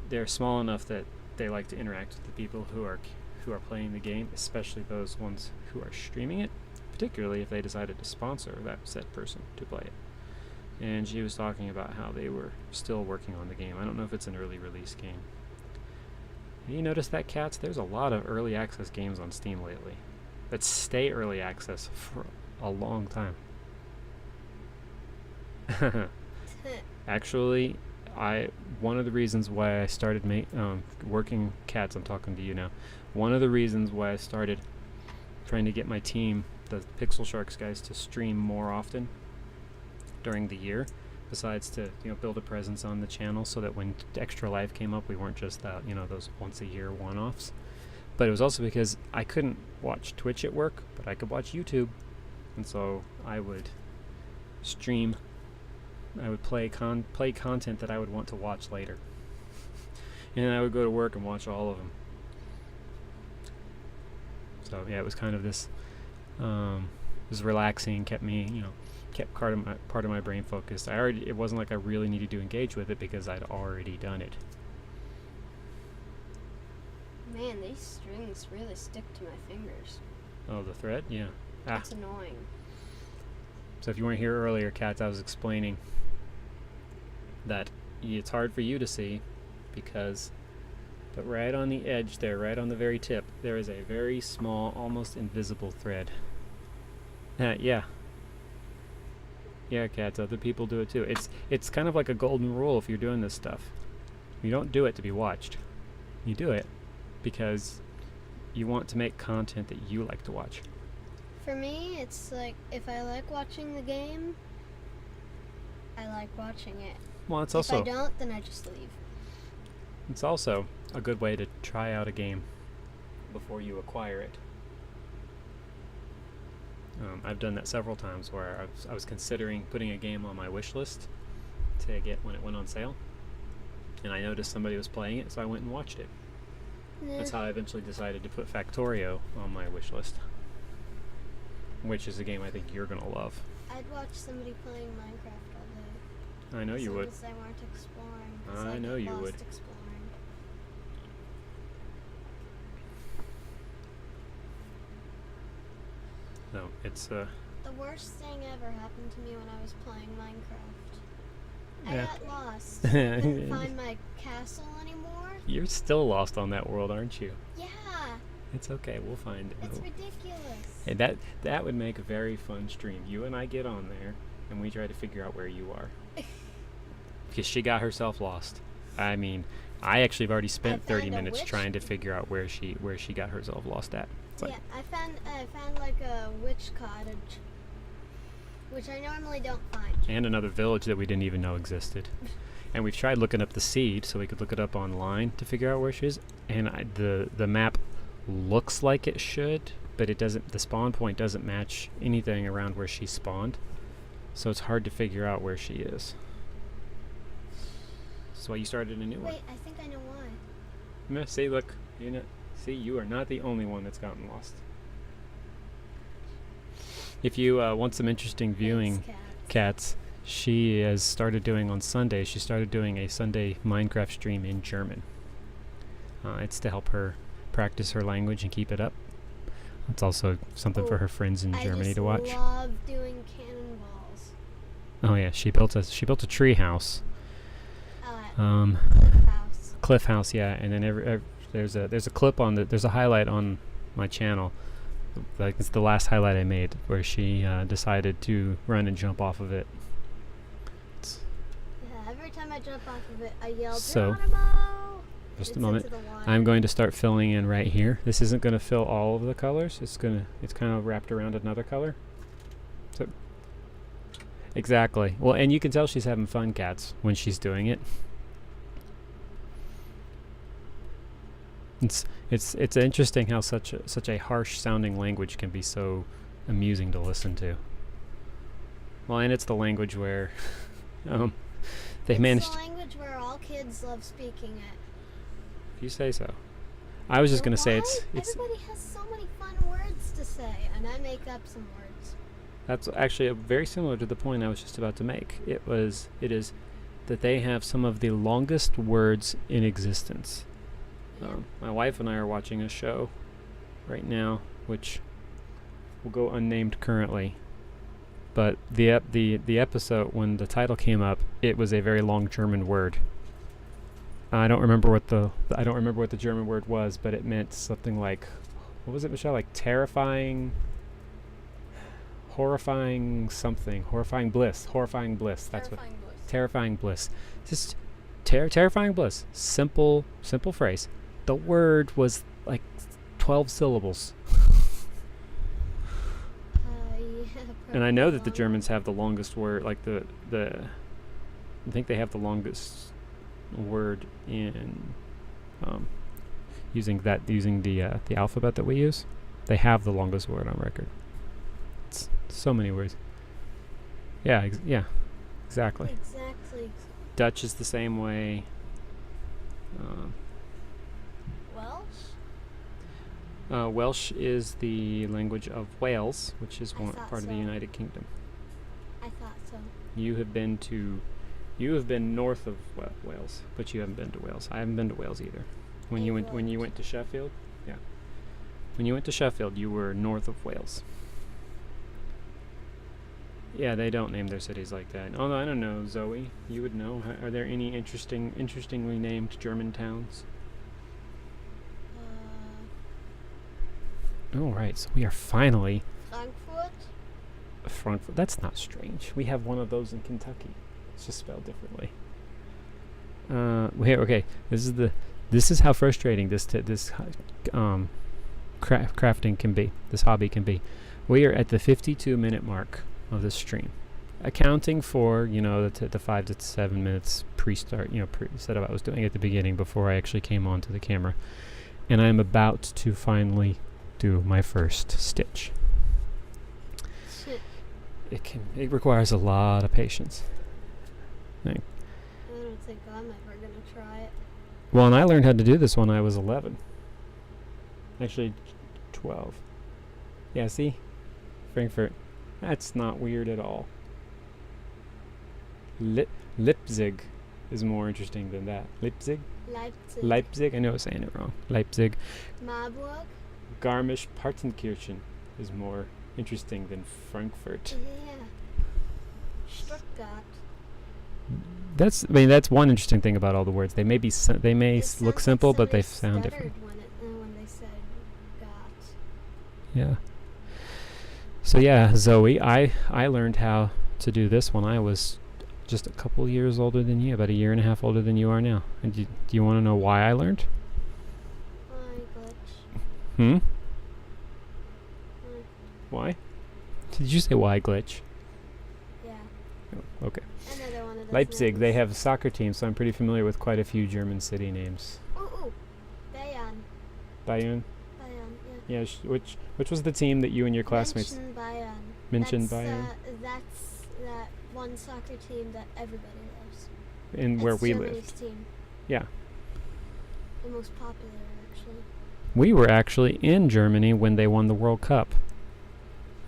they're small enough that they like to interact with the people who are playing the game, especially those ones who are streaming it, particularly if they decided to sponsor that said person to play it. And she was talking about how they were still working on the game. I don't know if it's an early release game. You notice that, Cats? There's a lot of early access games on Steam lately that stay early access for a long time. Actually, one of the reasons why I started working, Cats, I'm talking to you now. One of the reasons why I started trying to get my team, the Pixel Sharks guys, to stream more often during the year, besides to build a presence on the channel, so that when Extra Life came up, we weren't just those once a year one-offs. But it was also because I couldn't watch Twitch at work, but I could watch YouTube, and so I would stream. I would play content that I would want to watch later, and then I would go to work and watch all of them. So yeah, it was kind of this. It was relaxing, kept me, kept part of my brain focused. It wasn't like I really needed to engage with it because I'd already done it. Man, these strings really stick to my fingers. Oh, the thread? Yeah. That's annoying. So if you weren't here earlier, Cats, I was explaining that it's hard for you to see, but right on the edge there, right on the very tip, there is a very small, almost invisible thread. Yeah, cats, other people do it too. It's kind of like a golden rule if you're doing this stuff. You don't do it to be watched. You do it because you want to make content that you like to watch. For me, it's like if I like watching the game, I like watching it. Well, it's If I also don't, then I just leave. it's also a good way to try out a game before you acquire it. I've done that several times where I was considering putting a game on my wish list to get when it went on sale, and I noticed somebody was playing it, so I went and watched it. That's how I eventually decided to put Factorio on my wish list, which is a game I think you're gonna love. I'd watch somebody playing Minecraft all day. I know you would. As long as they weren't exploring. 'cause I get know you lost would. Exploring. No, it's The worst thing ever happened to me when I was playing Minecraft. I Yeah. got lost. I couldn't find my castle anymore. You're still lost on that world, aren't you? Yeah, It's okay, we'll find it. it's ridiculous. Hey, that would make a very fun stream. You and I get on there, and we try to figure out where you are. Because she got herself lost. I mean, I actually have already spent 30 found a minutes witch. trying to figure out where she got herself lost at. But Yeah, I found like a witch cottage, which I normally don't find. and another village that we didn't even know existed. And we've tried looking up the seed so we could look it up online to figure out where she is. And the map looks like it should, but it doesn't. The spawn point doesn't match anything around where she spawned, so it's hard to figure out where she is. That's why you started a new one. Wait, I think I know why. Yeah, see, look, see, you are not the only one that's gotten lost. If you want some interesting viewing, Thanks, cats, she has started doing on Sundays. She started doing a Sunday Minecraft stream in German. It's to help her practice her language and keep it up. It's also something for her friends in Germany to watch. I just love doing cannonballs. Oh yeah, she built a tree house. House. Cliff house, yeah, and then there's a clip on there's a highlight on my channel, like it's the last highlight I made, where she decided to run and jump off of it. Yeah, every time I jump off of it, I yell, So, Geronimo! just It's a moment. into the water. I'm going to start filling in right here. This isn't going to fill all of the colors. It's kind of wrapped around another color. So exactly. Well, and you can tell she's having fun, cats, when she's doing it. It's interesting how such a harsh sounding language can be so amusing to listen to. Well, and it's the language where they managed. It's the language where all kids love speaking it. If you say so. I was just You know going to say why? it's Everybody has so many fun words to say, and I make up some words. that's actually very similar to the point I was just about to make. It is that they have some of the longest words in existence. Yeah. My wife and I are watching a show right now, which will go unnamed currently. But the episode, when the title came up, it was a very long German word. I don't remember what the German word was, but it meant something like, what was it, Michelle? Like terrifying, horrifying something, horrifying bliss. That's what. Terrifying bliss. Just terrifying bliss. Simple phrase. The word was like 12 syllables. Yeah, And I know that the probably Germans have the longest word, like I think they have the longest word in using the alphabet that we use. They have the longest word on record. It's so many words. Yeah, exactly. Exactly. Dutch is the same way. Welsh? Welsh is the language of Wales, which is I part thought of the so. United Kingdom. I thought so. You have been north of Wales, but you haven't been to Wales. I haven't been to Wales either. When you went to Sheffield, yeah. When you went to Sheffield, you were north of Wales. Yeah, they don't name their cities like that. Oh, I don't know, Zoe. You would know. Are there any interestingly named German towns? Oh, right. So we are finally Frankfurt. Frankfurt. That's not strange. We have one of those in Kentucky. It's just spelled differently. Here, okay. This is how frustrating crafting can be. This hobby can be. We are at the 52-minute mark of this stream, accounting for the 5 to 7 minutes pre-start, setup I was doing at the beginning before I actually came onto the camera, and I'm about to finally do my first stitch. It requires a lot of patience. I don't think I'm ever gonna try it. Well, and I learned how to do this when I was 11. Actually, 12. Yeah, see? Frankfurt. That's not weird at all. Leipzig is more interesting than that. Leipzig? Leipzig? I know I was saying it wrong. Leipzig. Marburg? Garmisch-Partenkirchen is more interesting than Frankfurt. Yeah. Stuttgart. That's one interesting thing about all the words. They may look simple, but they sound different. When they said got. Yeah. So yeah, Zoe, I learned how to do this when I was just a couple years older than you, about a year and a half older than you are now. And do you want to know why I learned? Glitch. Why? Did you say why glitch? Yeah. Oh, okay. Another one of those Leipzig, names. they have a soccer team, so I'm pretty familiar with quite a few German city names. Ooh. Bayern. Bayern? Bayern, yeah. Yeah, which was the team that you and your classmates... München Bayern. München That's, Bayern. That's that one soccer team that everybody loves. And where we Germany's lived. team. Yeah. The most popular, actually. We were actually in Germany when they won the World Cup.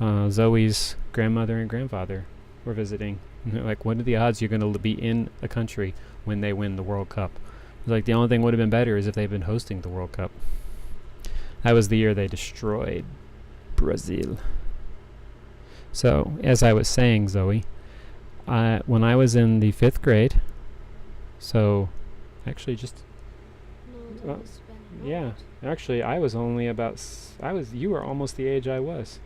Zoe's grandmother and grandfather were visiting. And they're like, what are the odds you're going to be in a country when they win the World Cup? It's like, the only thing would have been better is if they'd been hosting the World Cup. That was the year they destroyed Brazil. So, as I was saying, Zoe, when I was in the 5th grade, so actually just... No, it's been yeah, actually I was only about... you were almost the age I was.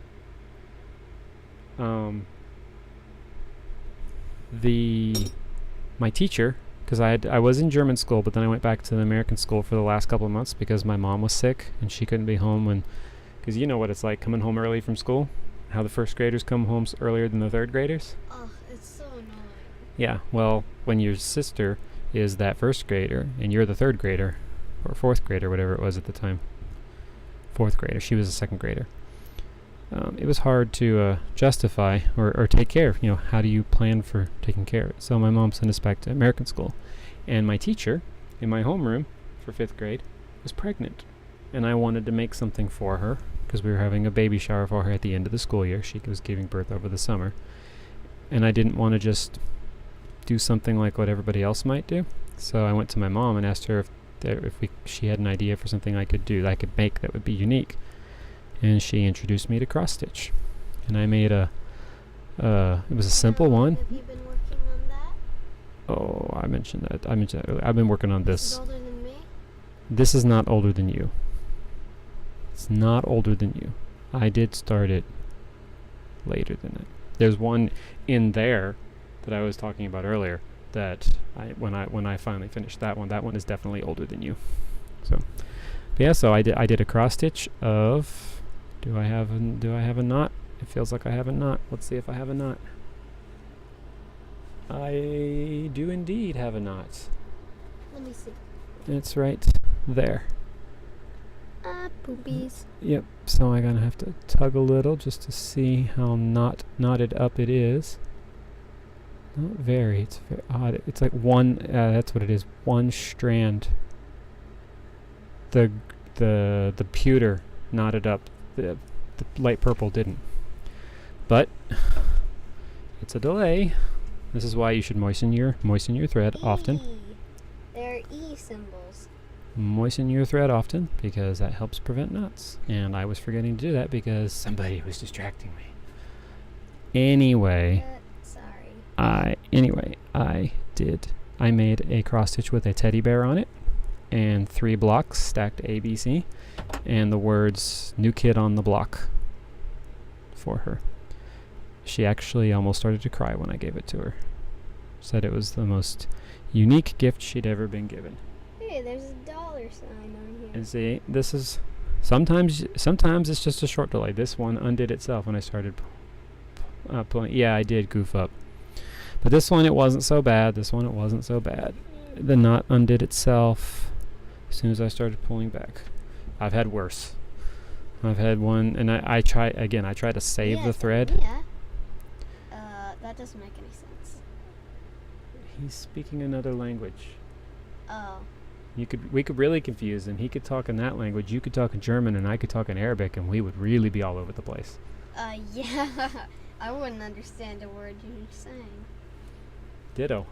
My teacher, because I was in German school, but then I went back to the American school for the last couple of months because my mom was sick and she couldn't be home because you know what it's like coming home early from school, how the 1st graders come home earlier than the 3rd graders. Oh, it's so annoying. Yeah, well, when your sister is that 1st grader and you're the 3rd grader or 4th grader, whatever it was at the time, 4th grader, she was a 2nd grader. It was hard to justify or take care of. How do you plan for taking care of it? So my mom sent us back to American school. And my teacher in my homeroom for 5th grade was pregnant. And I wanted to make something for her because we were having a baby shower for her at the end of the school year. She was giving birth over the summer. And I didn't want to just do something like what everybody else might do. So I went to my mom and asked her if she had an idea for something I could do, that I could make that would be unique. And she introduced me to cross stitch, and I made it was a simple one. Have you been working on that? Oh, I mentioned that earlier. I've been working on Is this. it older than me? This is not older than you. It's not older than you. I did start it later than it. There's one in there that I was talking about earlier that when I finally finished that one is definitely older than you. So, but yeah, so I did a cross stitch of... Do I have a knot? It feels like I have a knot. Let's see if I have a knot. I do indeed have a knot. Let me see. It's right there. Poopies. Yep, so I'm gonna have to tug a little just to see how knotted up it is. Not very, it's very odd. It's like one, that's what it is, one strand. The pewter knotted up. The light purple didn't. But it's a delay. This is why you should moisten your thread often. They're E symbols. Moisten your thread often because that helps prevent knots. And I was forgetting to do that because somebody was distracting me. Anyway, Sorry. I made a cross stitch with a teddy bear on it and 3 blocks stacked ABC and the words "new kid on the block" for her. She actually almost started to cry when I gave it to her. Said it was the most unique gift she'd ever been given. Hey, there's a dollar sign on here. And see, this is sometimes it's just a short delay. This one undid itself when I started pulling. Yeah, I did goof up. But this one, it wasn't so bad. The knot undid itself as soon as I started pulling back. I've had worse. I've had one, and I tried to save the thread. Yeah. That doesn't make any sense. He's speaking another language. Oh. We could really confuse him. He could talk in that language, you could talk in German, and I could talk in Arabic, and we would really be all over the place. Yeah. I wouldn't understand a word you're saying. Ditto.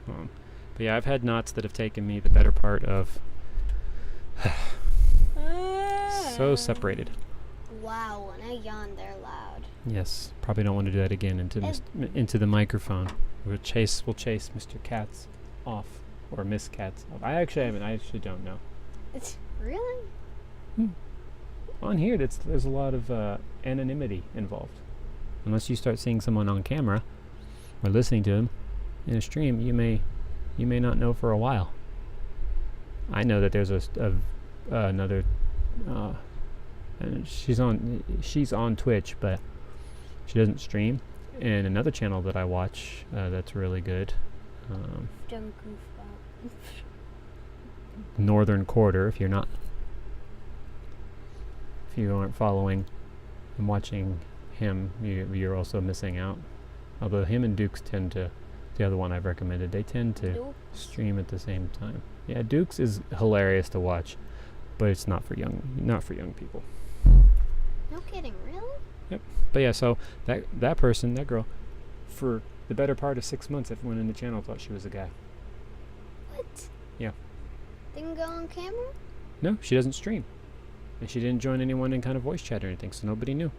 But yeah, I've had knots that have taken me the better part of so separated. Wow, when I yawn, they're loud. Yes, probably don't want to do that again into the microphone. We'll chase Mr. Katz off, or Miss Katz off. I actually don't know. It's really? On here, there's a lot of anonymity involved. Unless you start seeing someone on camera or listening to them in a stream, you may not know for a while. I know that there's another. And she's on Twitch, but she doesn't stream. And another channel that I watch that's really good. Don't goof up. Northern Quarter. If you aren't following and watching him, you're also missing out. Although him and Dukes tend to, the other one I've recommended, they tend to stream at the same time. Yeah, Dukes is hilarious to watch, but it's not for young people. No kidding, really? Yep. But yeah, so that girl, for the better part of 6 months, everyone in the channel thought she was a guy. What? Yeah. Didn't go on camera? No, she doesn't stream. And she didn't join anyone in kind of voice chat or anything, so nobody knew.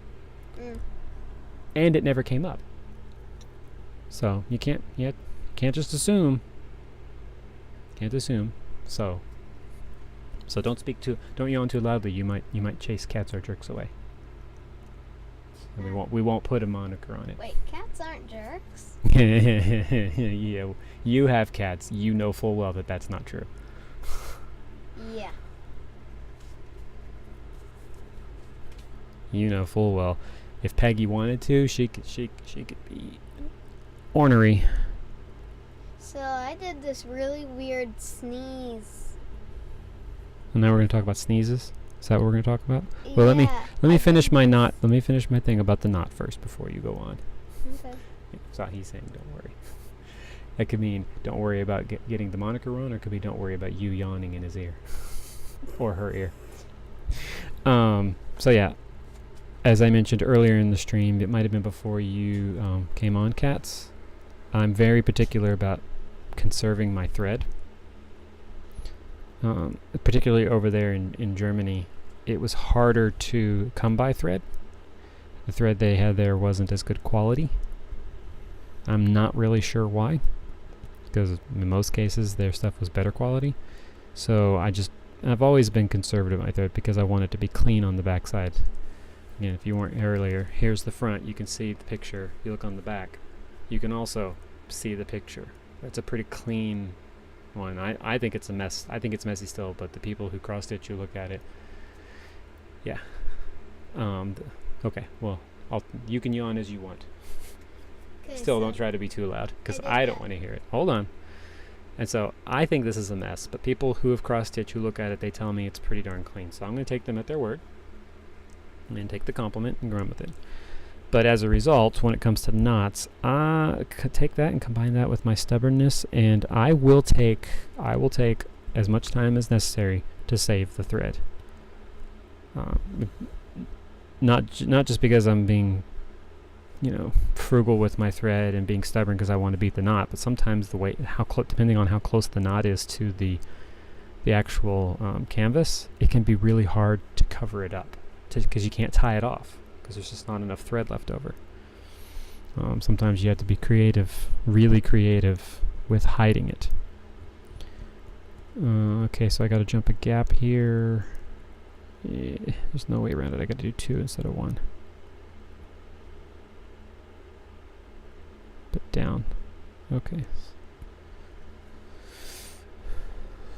And it never came up. So you can't just assume. Can't assume. So don't yawn too loudly. You might chase cats or jerks away. And we won't put a moniker on it. Wait, cats aren't jerks? Yeah, you have cats. You know full well that that's not true. Yeah. You know full well, if Peggy wanted to, she could be ornery. So I did this really weird sneeze. And now we're going to talk about sneezes. Is that what we're going to talk about? Well, Yeah, let me finish my knot. Let me finish my thing about the knot first before you go on. Okay. So he's saying, don't worry. That could mean don't worry about getting the moniker wrong, or it could be don't worry about you yawning in his ear or her ear. So yeah, as I mentioned earlier in the stream, it might have been before you came on, Cats. I'm very particular about conserving my thread. Particularly over there in Germany, it was harder to come by thread. The thread they had there wasn't as good quality. I'm not really sure why, because in most cases their stuff was better quality. So I've always been conservative with my thread because I want it to be clean on the back side. Again, if you weren't earlier, here's the front. You can see the picture. You look on the back, you can also see the picture. That's a pretty clean one. I think it's a mess. I think it's messy still, but the people who cross stitch, you look at it. Yeah. Okay. Well, you can yawn as you want. Still, don't try to be too loud, because I don't want to hear it. Hold on. And so I think this is a mess, but people who have cross stitch, who look at it, they tell me it's pretty darn clean. So I'm going to take them at their word and take the compliment and run with it. But as a result, when it comes to knots, I could take that and combine that with my stubbornness, and I will take as much time as necessary to save the thread. Not just because I'm being, frugal with my thread and being stubborn because I want to beat the knot, but sometimes depending on how close the knot is to the actual canvas, it can be really hard to cover it up because you can't tie it off. because there's just not enough thread left over. Sometimes you have to be creative, really creative, with hiding it. Okay, so I got to jump a gap here. Yeah, there's no way around it. I got to do 2 instead of 1. But down. Okay.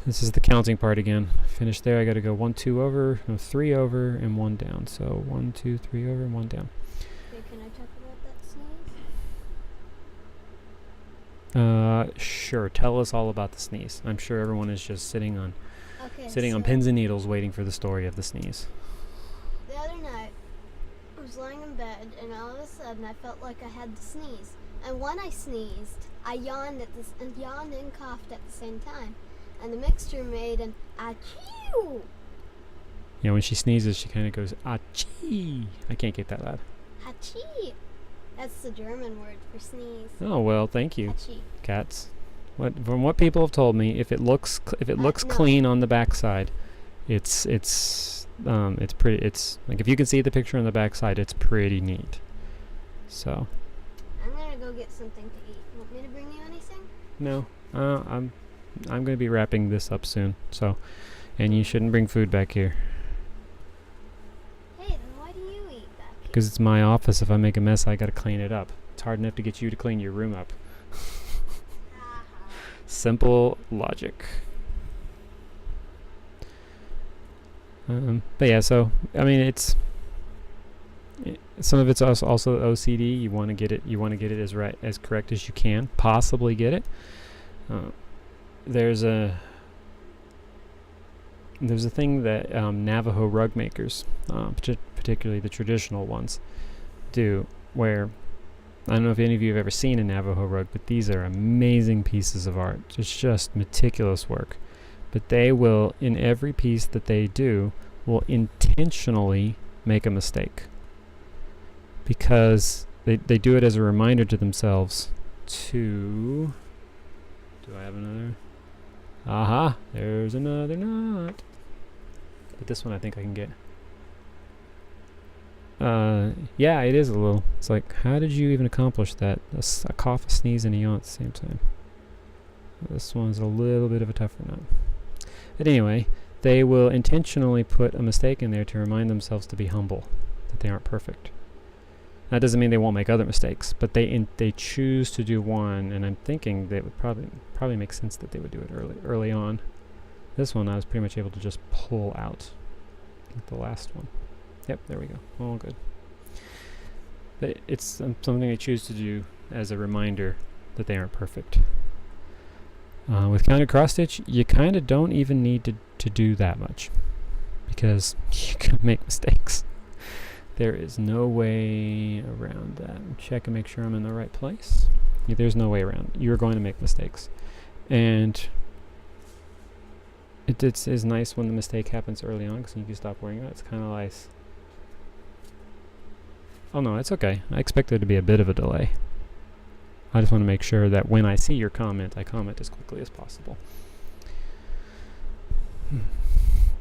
This is the counting part again. Finish there. I got to go 1, 2 over, no, 3 over, and 1 down. So 1, 2, 3 over, and 1 down. Okay, can I talk about that sneeze? Sure. Tell us all about the sneeze. I'm sure everyone is just sitting on pins and needles waiting for the story of the sneeze. The other night, I was lying in bed, and all of a sudden, I felt like I had to sneeze. And when I sneezed, I yawned and coughed at the same time. And the mixture made an achoo. Yeah, when she sneezes, she kind of goes achee. I can't get that loud. Achee. That's the German word for sneeze. Oh well, thank you, Achee. cats. From what people have told me, if it looks No. clean on the backside, it's pretty. It's like if you can see the picture on the backside, it's pretty neat. So. I'm gonna go get something to eat. Want me to bring you anything? No, I'm going to be wrapping this up soon. So, and you shouldn't bring food back here Hey, then why do you eat back here? because it's my office. If I make a mess, I got to clean it up. It's hard enough to get you to clean your room up. Simple logic. But yeah, so I mean, some of it's also OCD. You want to get it. You want to get it as correct as you can. Possibly get it. There's a thing that Navajo rug makers, particularly the traditional ones, do, where I don't know if any of you have ever seen a Navajo rug, but these are amazing pieces of art. It's just meticulous work. But they will, in every piece that they do, will intentionally make a mistake. Because they do it as a reminder to themselves to... Do I have another? Aha! There's another knot. But this one I think I can get. Yeah, it is a little. It's like, how did you even accomplish that? A cough, a sneeze, and a yawn at the same time. This one's a little bit of a tougher knot. But anyway, they will intentionally put a mistake in there to remind themselves to be humble, that they aren't perfect. That doesn't mean they won't make other mistakes, but they choose to do one, and I'm thinking that it would probably make sense that they would do it early on. This one I was pretty much able to just pull out. I think the last one. Yep, there we go. All good. But it's something they choose to do as a reminder that they aren't perfect. With counted cross stitch, you kind of don't even need to do that much, because you can make mistakes. There is no way around that. Check and make sure I'm in the right place. Yeah, there's no way around. You're going to make mistakes. And it is nice when the mistake happens early on, because you can stop worrying about it. It's kind of nice. Oh no, it's okay. I expect there to be a bit of a delay. I just want to make sure that when I see your comment, I comment as quickly as possible.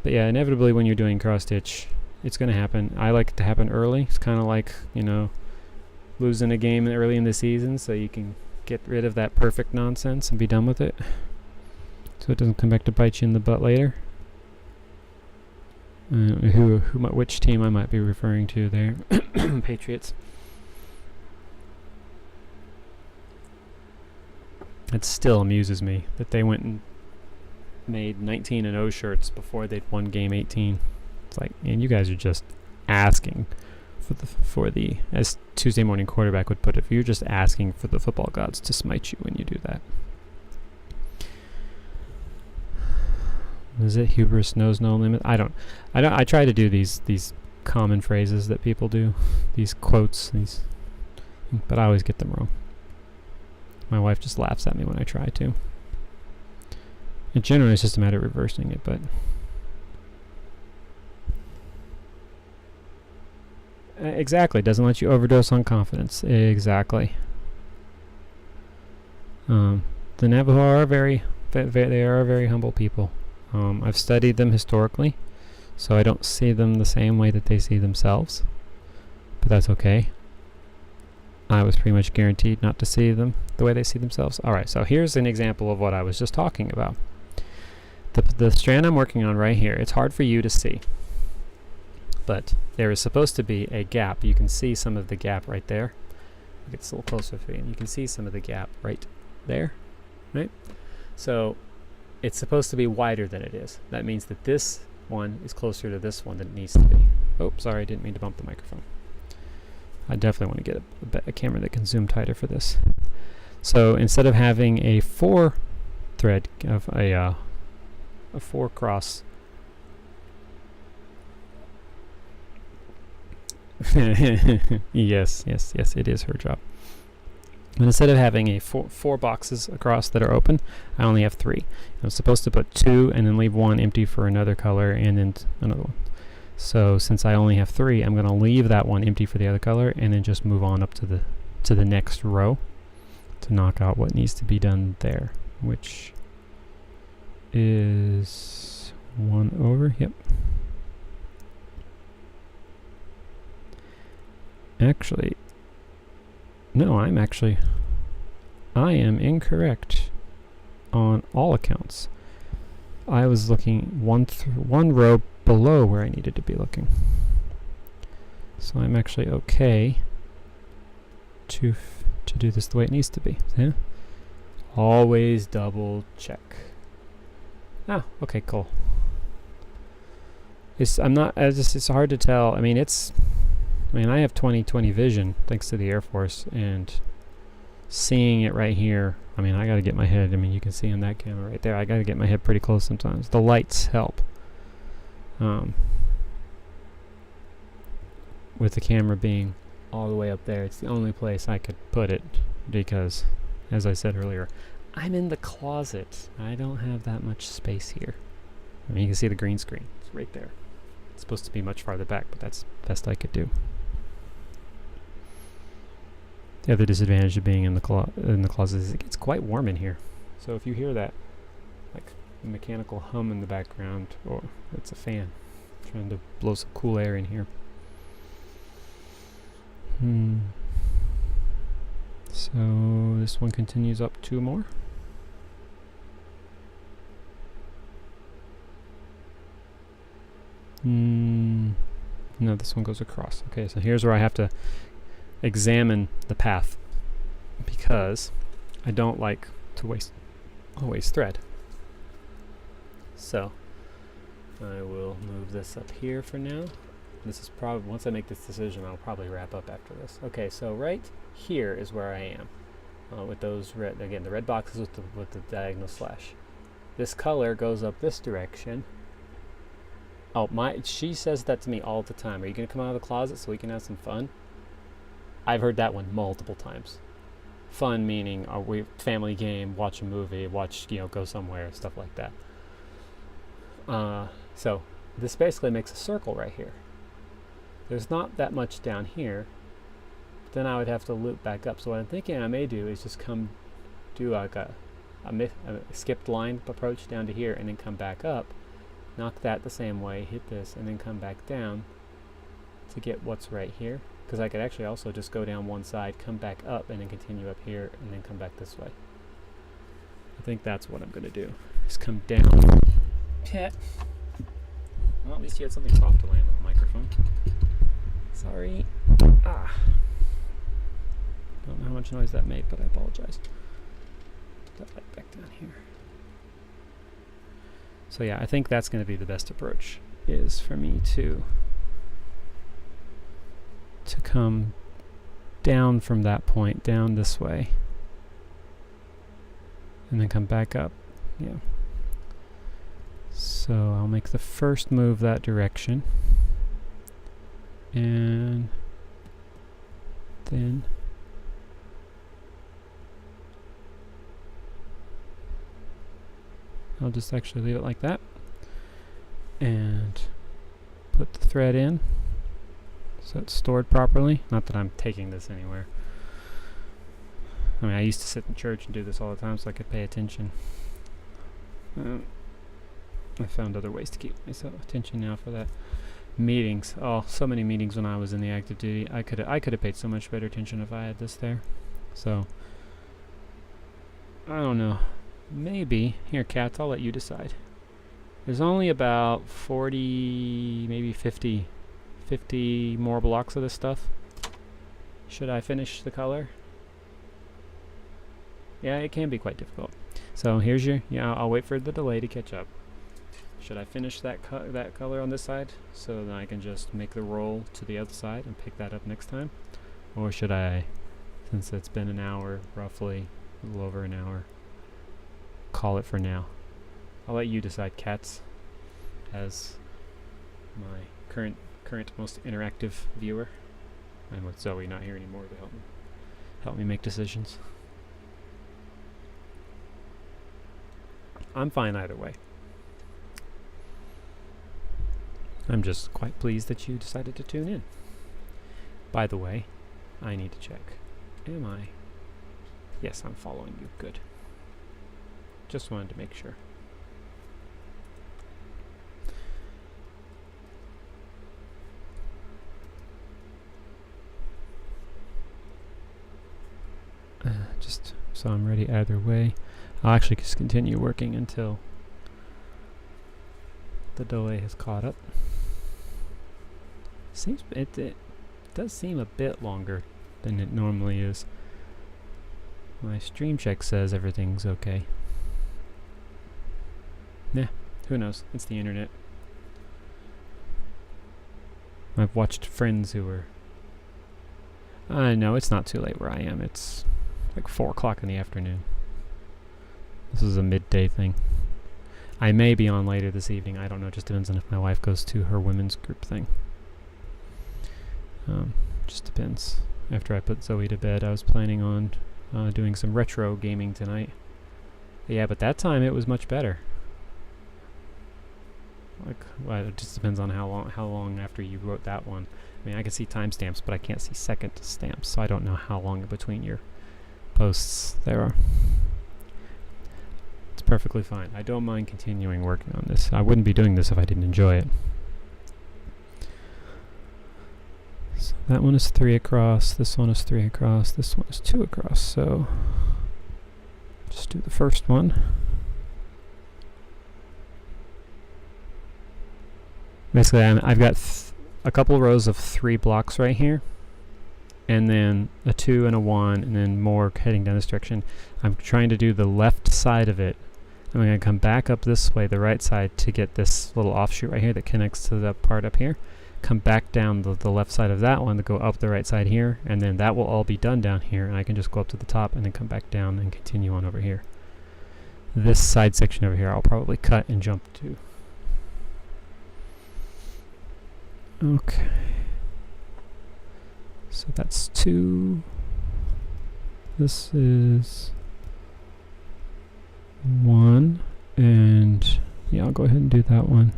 But yeah, inevitably when you're doing cross stitch, it's going to happen. I like it to happen early. It's kind of like, losing a game early in the season, so you can get rid of that perfect nonsense and be done with it, so it doesn't come back to bite you in the butt later. Which team I might be referring to there? Patriots. It still amuses me that they went and made 19-0 shirts before they'd won game 18. It's like, and you guys are just asking for the, as Tuesday Morning Quarterback would put it, you're just asking for the football gods to smite you when you do that. Is it hubris knows no limit? I try to do these common phrases that people do, these quotes, but I always get them wrong. My wife just laughs at me when I try to. And generally it's just a matter of reversing it, but exactly, doesn't let you overdose on confidence. Exactly. The Navajo are they are very humble people. I've studied them historically, so I don't see them the same way that they see themselves. but that's okay. I was pretty much guaranteed not to see them the way they see themselves. Alright, so here's an example of what I was just talking about. The strand I'm working on right here, it's hard for you to see, but there is supposed to be a gap. You can see some of the gap right there. It gets a little closer for you, and you can see some of the gap right there, right? So it's supposed to be wider than it is. That means that this one is closer to this one than it needs to be. Oh, sorry, I didn't mean to bump the microphone. I definitely want to get a camera that can zoom tighter for this. So instead of having a 4 thread of a 4 cross yes, it is her job. And instead of having a four boxes across that are open, I only have 3. I'm supposed to put 2 and then leave 1 empty for another color and then another one. So since I only have 3, I'm going to leave that one empty for the other color and then just move on up to the next row to knock out what needs to be done there, which is 1 over. Yep. Actually, no, I am incorrect on all accounts. I was looking one row below where I needed to be looking. So I'm actually okay to do this the way it needs to be. Yeah? Always double check. Ah, okay, cool. It's hard to tell. I mean, I have 20/20 vision thanks to the Air Force, and seeing it right here, I mean, I gotta get my head, you can see on that camera right there, I gotta get my head pretty close sometimes. The lights help. With the camera being all the way up there, it's the only place I could put it because, as I said earlier, I'm in the closet. I don't have that much space here. You can see the green screen. It's right there. It's supposed to be much farther back, but that's the best I could do. The other disadvantage of being in the closet is it gets quite warm in here. So if you hear that, like a mechanical hum in the background, or it's a fan trying to blow some cool air in here. So this one continues up 2 more. No, this one goes across. Okay, so here's where I have to examine the path because I don't like to waste thread. So I will move this up here for now. This is probably, once I make this decision, I'll probably wrap up after this. Okay, so right here is where I am with those red, again, the red boxes with the diagonal slash. This color goes up this direction. Oh, she says that to me all the time. Are you going to come out of the closet so we can have some fun? I've heard that one multiple times. Fun meaning, are we family game, watch a movie, go somewhere, stuff like that. So this basically makes a circle right here. There's not that much down here. Then I would have to loop back up. So what I'm thinking I may do is just come do like a skipped line approach down to here and then come back up. Knock that the same way, hit this, and then come back down to get what's right here. Because I could actually also just go down one side, come back up, and then continue up here, and then come back this way. I think that's what I'm going to do. Just come down. Pet. Well, at least you had something soft to land on the microphone. Sorry. Don't know how much noise that made, but I apologize. Put that light back down here. So yeah, I think that's going to be the best approach, is for me to come down from that point, down this way, and then come back up. Yeah. So I'll make the first move that direction, and then I'll just actually leave it like that and put the thread in so it's stored properly. Not that I'm taking this anywhere. I used to sit in church and do this all the time so I could pay attention. I found other ways to keep myself attention now for that. Meetings. Oh, so many meetings when I was in the active duty. I could have paid so much better attention if I had this there. So I don't know. Maybe here, cats. I'll let you decide. There's only about 40, maybe 50 more blocks of this stuff. Should I finish the color? Yeah, it can be quite difficult. So here's your. Yeah, I'll wait for the delay to catch up. Should I finish that color on this side so that I can just make the roll to the other side and pick that up next time? Or should I, since it's been an hour, roughly, a little over an hour, call it for now? I'll let you decide, cats, as my current most interactive viewer, and with Zoe not here anymore to help me make decisions. I'm fine either way. I'm just quite pleased that you decided to tune in. By the way, I need to check. Am I? Yes, I'm following you. Good. Just wanted to make sure. Just so I'm ready either way. I'll actually just continue working until the delay has caught up. It does seem a bit longer than it normally is. My stream check says everything's okay. Nah, who knows? It's the internet. I've watched friends who were... I know it's not too late where I am. It's like 4 o'clock in the afternoon. This is a midday thing. I may be on later this evening. I don't know. It just depends on if my wife goes to her women's group thing. Just depends. After I put Zoe to bed, I was planning on doing some retro gaming tonight. Yeah, but that time it was much better. Like, well, it just depends on how long after you wrote that one. I mean, I can see timestamps, but I can't see second stamps, so I don't know how long in between your posts there are. It's perfectly fine. I don't mind continuing working on this. I wouldn't be doing this if I didn't enjoy it. So that one is 3 across, this one is 3 across, this one is 2 across, so just do the first one. Basically, I've got a couple rows of 3 blocks right here, and then a 2 and a 1, and then more heading down this direction. I'm trying to do the left side of it. I'm going to come back up this way, the right side, to get this little offshoot right here that connects to the part up here. Come back down the left side of that one to go up the right side here, and then that will all be done down here, and I can just go up to the top and then come back down and continue on over here. This side section over here I'll probably cut and jump to. Okay. So that's 2. This is 1, and yeah, I'll go ahead and do that one.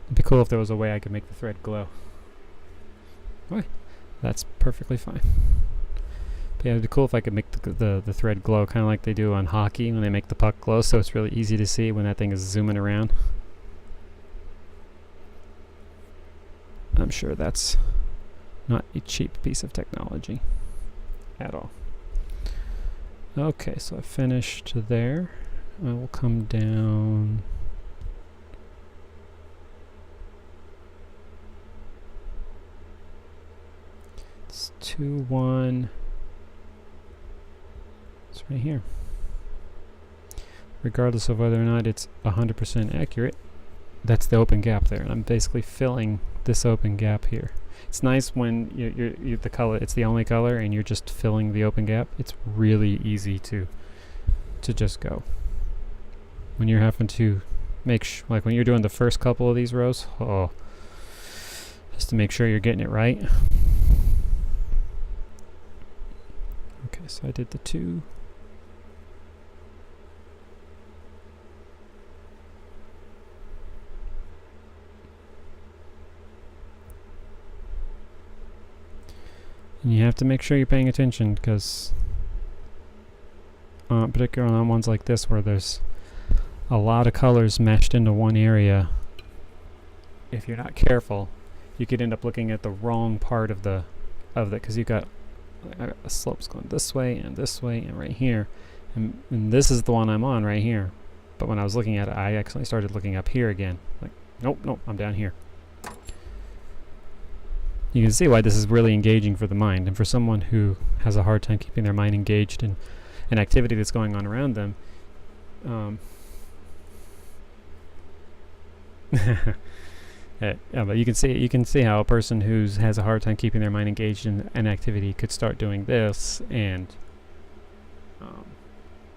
It'd be cool if there was a way I could make the thread glow. Okay, that's perfectly fine. But yeah, it'd be cool if I could make the thread glow, kind of like they do on hockey when they make the puck glow, so it's really easy to see when that thing is zooming around. I'm sure that's not a cheap piece of technology at all. Okay, so I finished there. I will come down. It's 2, 1. It's right here. Regardless of whether or not it's 100% accurate, that's the open gap there, and I'm basically filling this open gap here. It's nice when you're the color, it's the only color, and you're just filling the open gap. It's really easy to just go. When you're having to make like when you're doing the first couple of these rows, just to make sure you're getting it right. Okay, so I did the 2. And you have to make sure you're paying attention, because particularly on ones like this where there's a lot of colors meshed into one area, if you're not careful, you could end up looking at the wrong part of the because you've got slopes going this way and right here, and this is the one I'm on right here. But when I was looking at it, I accidentally started looking up here again. Like, nope, I'm down here. You can see why this is really engaging for the mind, and for someone who has a hard time keeping their mind engaged in an activity that's going on around them. But you can see how a person who has a hard time keeping their mind engaged in an activity could start doing this and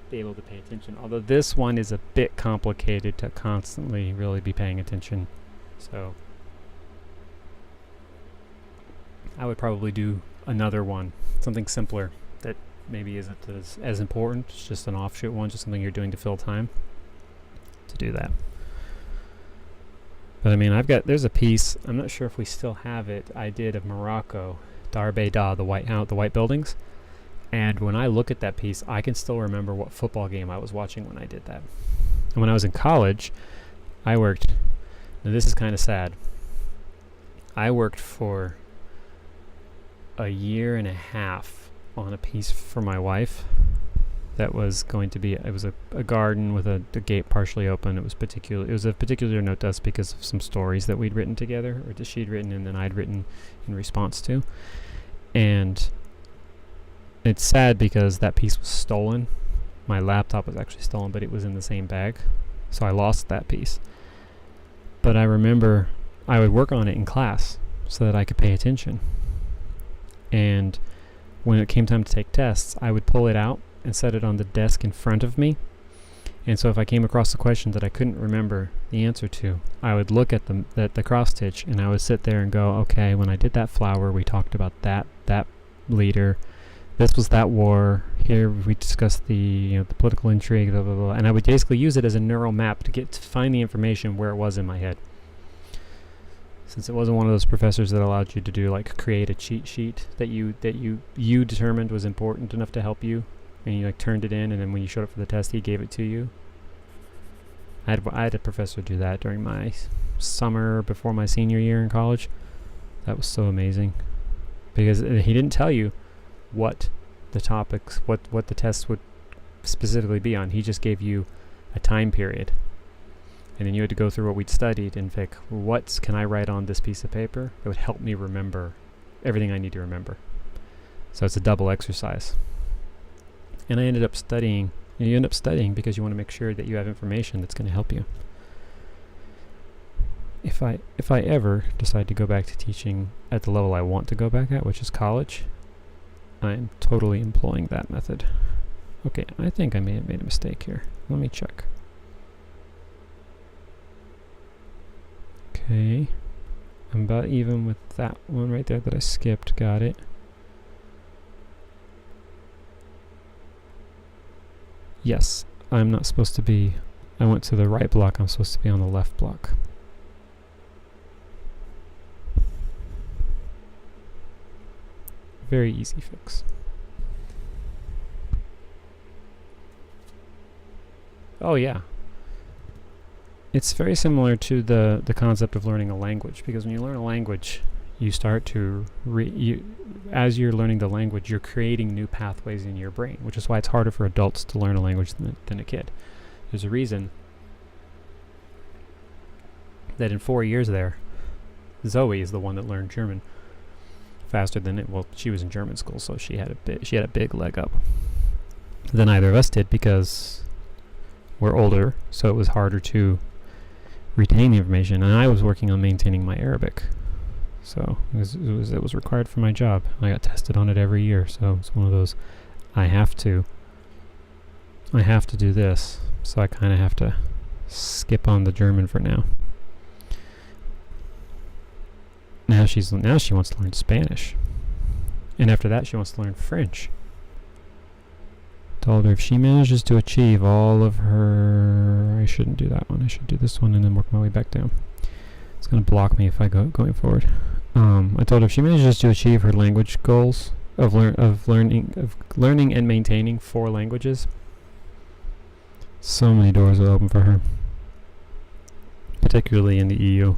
be able to pay attention. Although this one is a bit complicated to constantly really be paying attention, so I would probably do another one, something simpler that maybe isn't as important. It's just an offshoot one, just something you're doing to fill time, to do that. But I mean, there's a piece, I'm not sure if we still have it, I did of Morocco, Dar Beida, the white buildings. And when I look at that piece, I can still remember what football game I was watching when I did that. And when I was in college, I worked, now this is kind of sad, I worked for a year and a half on a piece for my wife that was going to be, it was a garden with a gate partially open. It was a particular note to us because of some stories that we'd written together, or that she'd written and then I'd written in response to. And it's sad because that piece was stolen. My laptop was actually stolen, but it was in the same bag, so I lost that piece. But I remember I would work on it in class so that I could pay attention. And when it came time to take tests, I would pull it out and set it on the desk in front of me. And so if I came across a question that I couldn't remember the answer to, I would look at the cross stitch, and I would sit there and go, okay, when I did that flower, we talked about that leader. This was that war. Here we discussed the political intrigue, blah, blah, blah. And I would basically use it as a neural map to find the information where it was in my head. Since it wasn't one of those professors that allowed you to do create a cheat sheet that you determined was important enough to help you, and you turned it in, and then when you showed up for the test, he gave it to you. I had a professor do that during my summer before my senior year in college. That was so amazing, because he didn't tell you what the topics, what the tests would specifically be on. He just gave you a time period, and then you had to go through what we'd studied and pick, what can I write on this piece of paper that would help me remember everything I need to remember. So it's a double exercise. And I ended up studying, and you end up studying because you want to make sure that you have information that's going to help you. If I ever decide to go back to teaching at the level I want to go back at, which is college, I'm totally employing that method. Okay, I think I may have made a mistake here. Let me check. Okay, I'm about even with that one right there that I skipped. Got it. Yes, I'm not supposed to be, I went to the right block, I'm supposed to be on the left block. Very easy fix. Oh yeah. It's very similar to the concept of learning a language, because when you learn a language, you start to, as you're learning the language, you're creating new pathways in your brain, which is why it's harder for adults to learn a language than a kid. There's a reason that in 4 years there, Zoe is the one that learned German faster than it. Well, she was in German school, so she had a big leg up than either of us did, because we're older, so it was harder to retain the information, and I was working on maintaining my Arabic. So it was required for my job. I got tested on it every year, so it's one of those, I have to do this, so I kind of have to skip on the German for now. Now she wants to learn Spanish, and after that she wants to learn French. Told her if she manages to achieve all of her, I shouldn't do that one. I should do this one and then work my way back down. It's going to block me if I go going forward. I told her if she manages to achieve her language goals of learning and maintaining 4 languages, so many doors will open for her, particularly in the EU.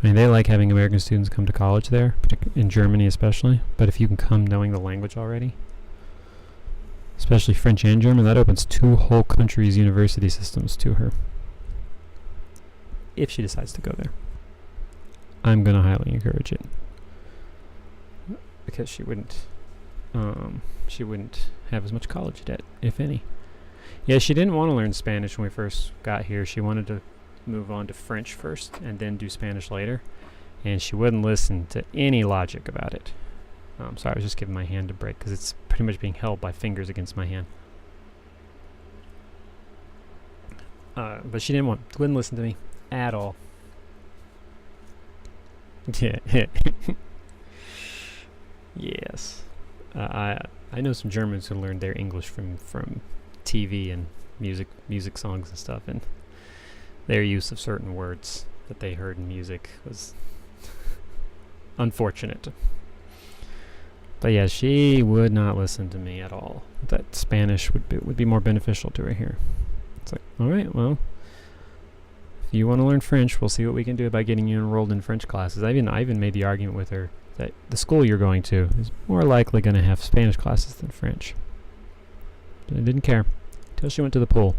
I mean, they like having American students come to college there, in Germany especially, but if you can come knowing the language already, especially French and German, that opens 2 whole countries' university systems to her, if she decides to go there. I'm going to highly encourage it, because she wouldn't have as much college debt, if any. Yeah, she didn't want to learn Spanish when we first got here. She wanted to move on to French first and then do Spanish later, and she wouldn't listen to any logic about it. Sorry, I was just giving my hand a break because it's pretty much being held by fingers against my hand. But she wouldn't listen to me at all. Yeah. Yes. I know some Germans who learned their English from TV and music songs and stuff, and their use of certain words that they heard in music was unfortunate. But yeah, she would not listen to me at all. That Spanish would be more beneficial to her here. It's like, all right, well, if you want to learn French, we'll see what we can do about getting you enrolled in French classes. I even made the argument with her that the school you're going to is more likely going to have Spanish classes than French. But I didn't care until she went to the pool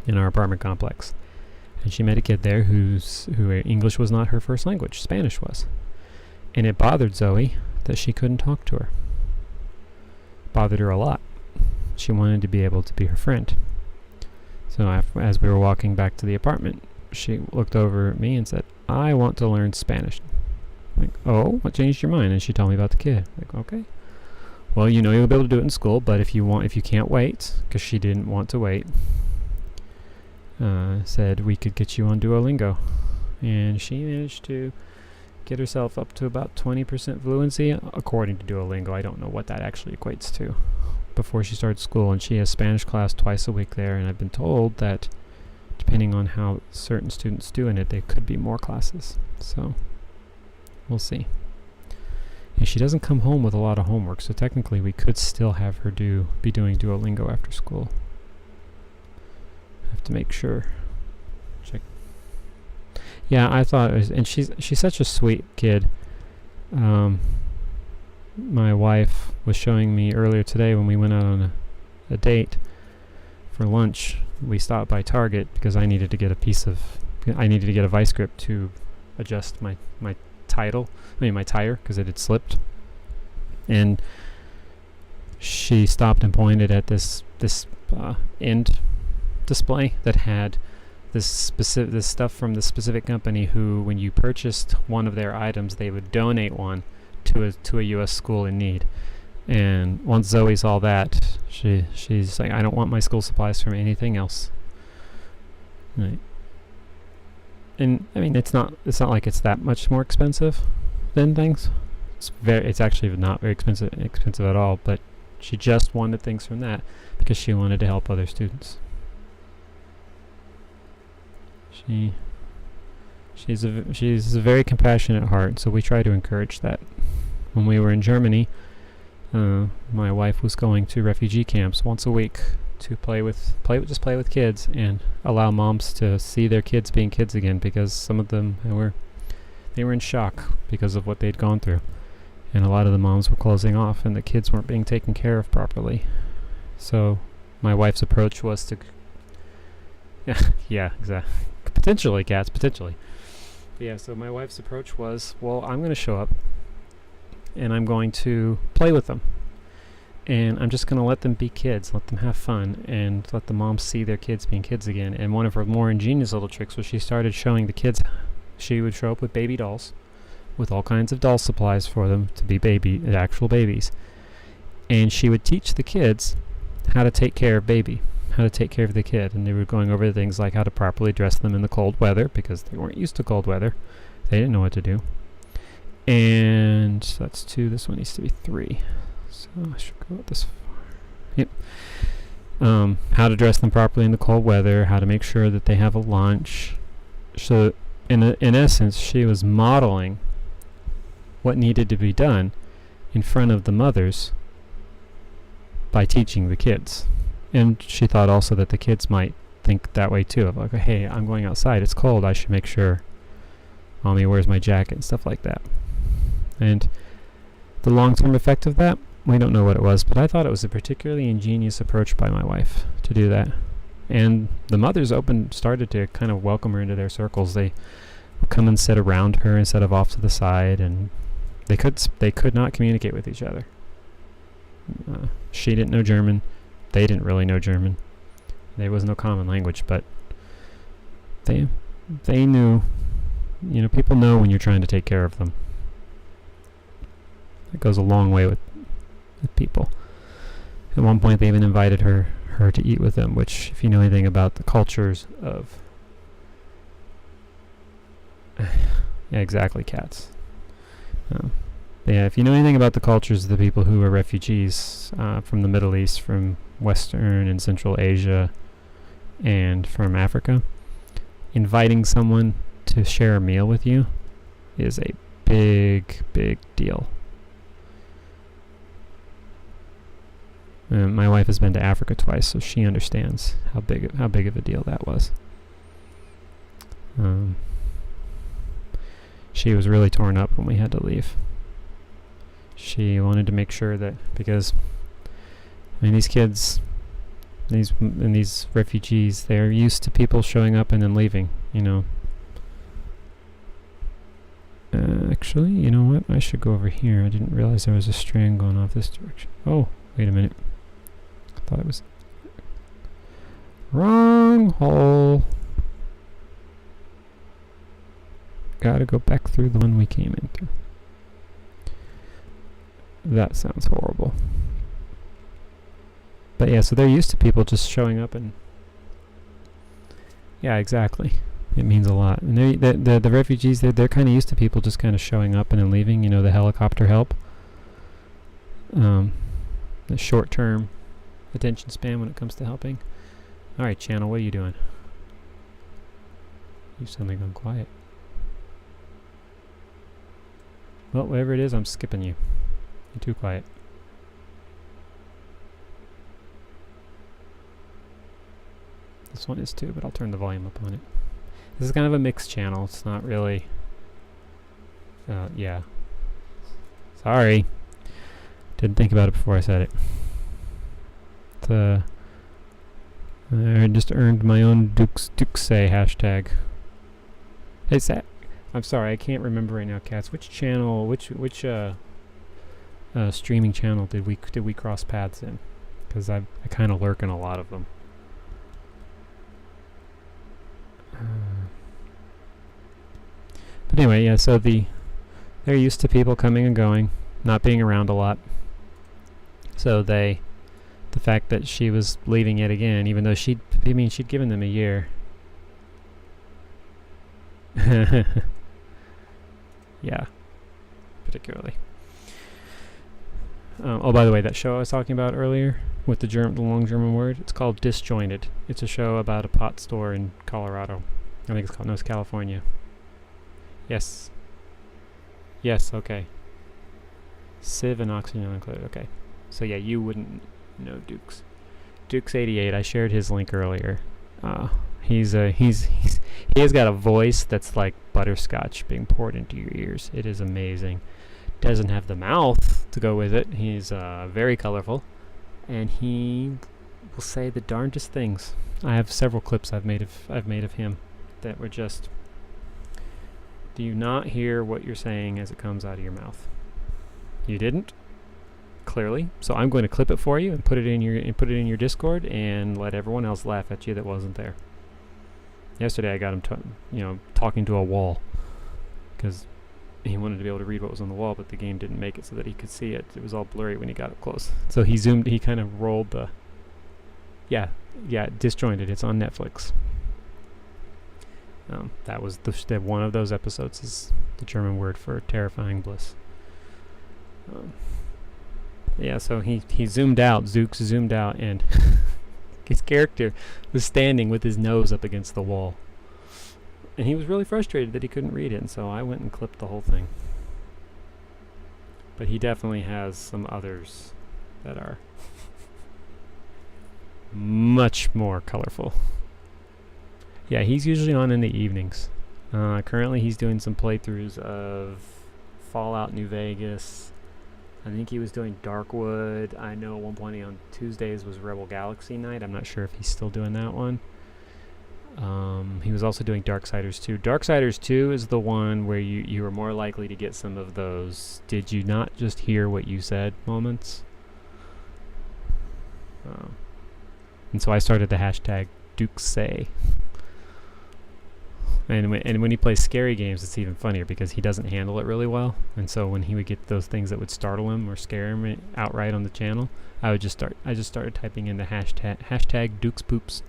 in our apartment complex, and she met a kid there who English was not her first language, Spanish was, and it bothered Zoe that she couldn't talk to her. Bothered her a lot. She wanted to be able to be her friend. So as we were walking back to the apartment, she looked over at me and said, "I want to learn Spanish." I'm like, "Oh, what changed your mind?" And she told me about the kid. Like, okay. Well, you'll be able to do it in school, but if you can't wait, because she didn't want to wait, said we could get you on Duolingo. And she managed to get herself up to about 20% fluency, according to Duolingo. I don't know what that actually equates to, before she started school. And she has Spanish class twice a week there, and I've been told that depending on how certain students do in it, there could be more classes. So we'll see. And she doesn't come home with a lot of homework, so technically we could still have her be doing Duolingo after school. I have to make sure. Check. Yeah, I thought it was, and she's such a sweet kid. My wife was showing me earlier today when we went out on a date for lunch. We stopped by Target because I needed to get a vice grip to adjust my tire, because it had slipped. And she stopped and pointed at this end display that had this stuff from the specific company who, when you purchased one of their items, they would donate one to a U.S. school in need. And once Zoe saw that, she's like, "I don't want my school supplies from anything else." Right. And I mean, it's not like it's that much more expensive than things. It's actually not very expensive at all. But she just wanted things from that because she wanted to help other students. She's a very compassionate heart, so we try to encourage that. When we were in Germany, my wife was going to refugee camps once a week to play with kids and allow moms to see their kids being kids again, because some of them they were in shock because of what they'd gone through, and a lot of the moms were closing off and the kids weren't being taken care of properly. So my wife's approach was to yeah, exactly. Potentially, cats, potentially. But yeah, so my wife's approach was, well, I'm going to show up and I'm going to play with them. And I'm just going to let them be kids, let them have fun, and let the moms see their kids being kids again. And one of her more ingenious little tricks was she started showing the kids. She would show up with baby dolls, with all kinds of doll supplies for them to be actual babies. And she would teach the kids how to take care of the kid. And they were going over things like how to properly dress them in the cold weather, because they weren't used to cold weather. They didn't know what to do. And that's 2. This one needs to be 3. So I should go this far. Yep. How to dress them properly in the cold weather, how to make sure that they have a lunch. So in essence, she was modeling what needed to be done in front of the mothers by teaching the kids. And she thought also that the kids might think that way too, of like, hey, I'm going outside, it's cold, I should make sure Mommy wears my jacket and stuff like that. And the long-term effect of that, we don't know what it was, but I thought it was a particularly ingenious approach by my wife to do that. And the mothers started to kind of welcome her into their circles. They would come and sit around her instead of off to the side, and they could not communicate with each other. She didn't know German. They didn't really know German. There was no common language, but they knew. People know when you're trying to take care of them. It goes a long way with people. At one point, they even invited her to eat with them, which, if you know anything about the cultures of yeah, exactly, cats. If you know anything about the cultures of the people who are refugees from the Middle East, from Western and Central Asia, and from Africa, inviting someone to share a meal with you is a big, big deal. My wife has been to Africa twice, so she understands how big of a deal that was. She was really torn up when we had to leave. She wanted to make sure that, because these kids, these refugees, they're used to people showing up and then leaving. Actually, you know what? I should go over here. I didn't realize there was a strand going off this direction. Oh, wait a minute. I thought it was wrong hole. Gotta go back through the one we came in through. That sounds horrible. But yeah, so they're used to people just showing up and... Yeah, exactly. It means a lot. And the refugees, they're kind of used to people just kind of showing up and then leaving. The helicopter help. The short-term attention span when it comes to helping. Alright, Channel, what are you doing? You've suddenly gone quiet. Well, whatever it is, I'm skipping you. You're too quiet. This one is too, but I'll turn the volume up on it. This is kind of a mixed channel. It's not really... yeah. Sorry. Didn't think about it before I said it. I just earned my own Dukes hashtag. Hey, I'm sorry, I can't remember right now, Cats. Which channel, which streaming channel did we cross paths in? Because I kind of lurk in a lot of them. But anyway, yeah. So they're used to people coming and going, not being around a lot. So the fact that she was leaving yet again, even though she'd given them a year. Yeah, particularly. Oh, by the way, that show I was talking about earlier with the long German word, it's called Disjointed. It's a show about a pot store in Colorado. I think it's called, no, it's California. Yes. Yes, okay. Sieve and oxygen included, okay. So yeah, you wouldn't know Dukes. Dukes88, I shared his link earlier. He has got a voice that's like butterscotch being poured into your ears. It is amazing. Doesn't have the mouth to go with it. He's very colorful, and he will say the darndest things. I have several clips I've made of him that were just... Do you not hear what you're saying as it comes out of your mouth? You didn't? Clearly. So I'm going to clip it for you and put it in your Discord and let everyone else laugh at you that wasn't there. Yesterday I got him talking to a wall because he wanted to be able to read what was on the wall, but the game didn't make it so that he could see it. It was all blurry when he got up close. So he kind of rolled the... Yeah, Disjointed. It's on Netflix. That was one of those episodes is the German word for terrifying bliss. Yeah, so he zoomed out, Zooks zoomed out, and his character was standing with his nose up against the wall. And he was really frustrated that he couldn't read it, and so I went and clipped the whole thing. But he definitely has some others that are much more colorful. Yeah, he's usually on in the evenings. Currently, he's doing some playthroughs of Fallout New Vegas. I think he was doing Darkwood. I know at one point on Tuesdays was Rebel Galaxy night. I'm not sure if he's still doing that one. He was also doing Darksiders 2. Darksiders 2 is the one where you are more likely to get some of those "did you not just hear what you said" moments. And so I started the hashtag DukeSay. And when he plays scary games, it's even funnier because he doesn't handle it really well. And so when he would get those things that would startle him or scare him outright on the channel, I just started typing in the hashtag DukesPoops.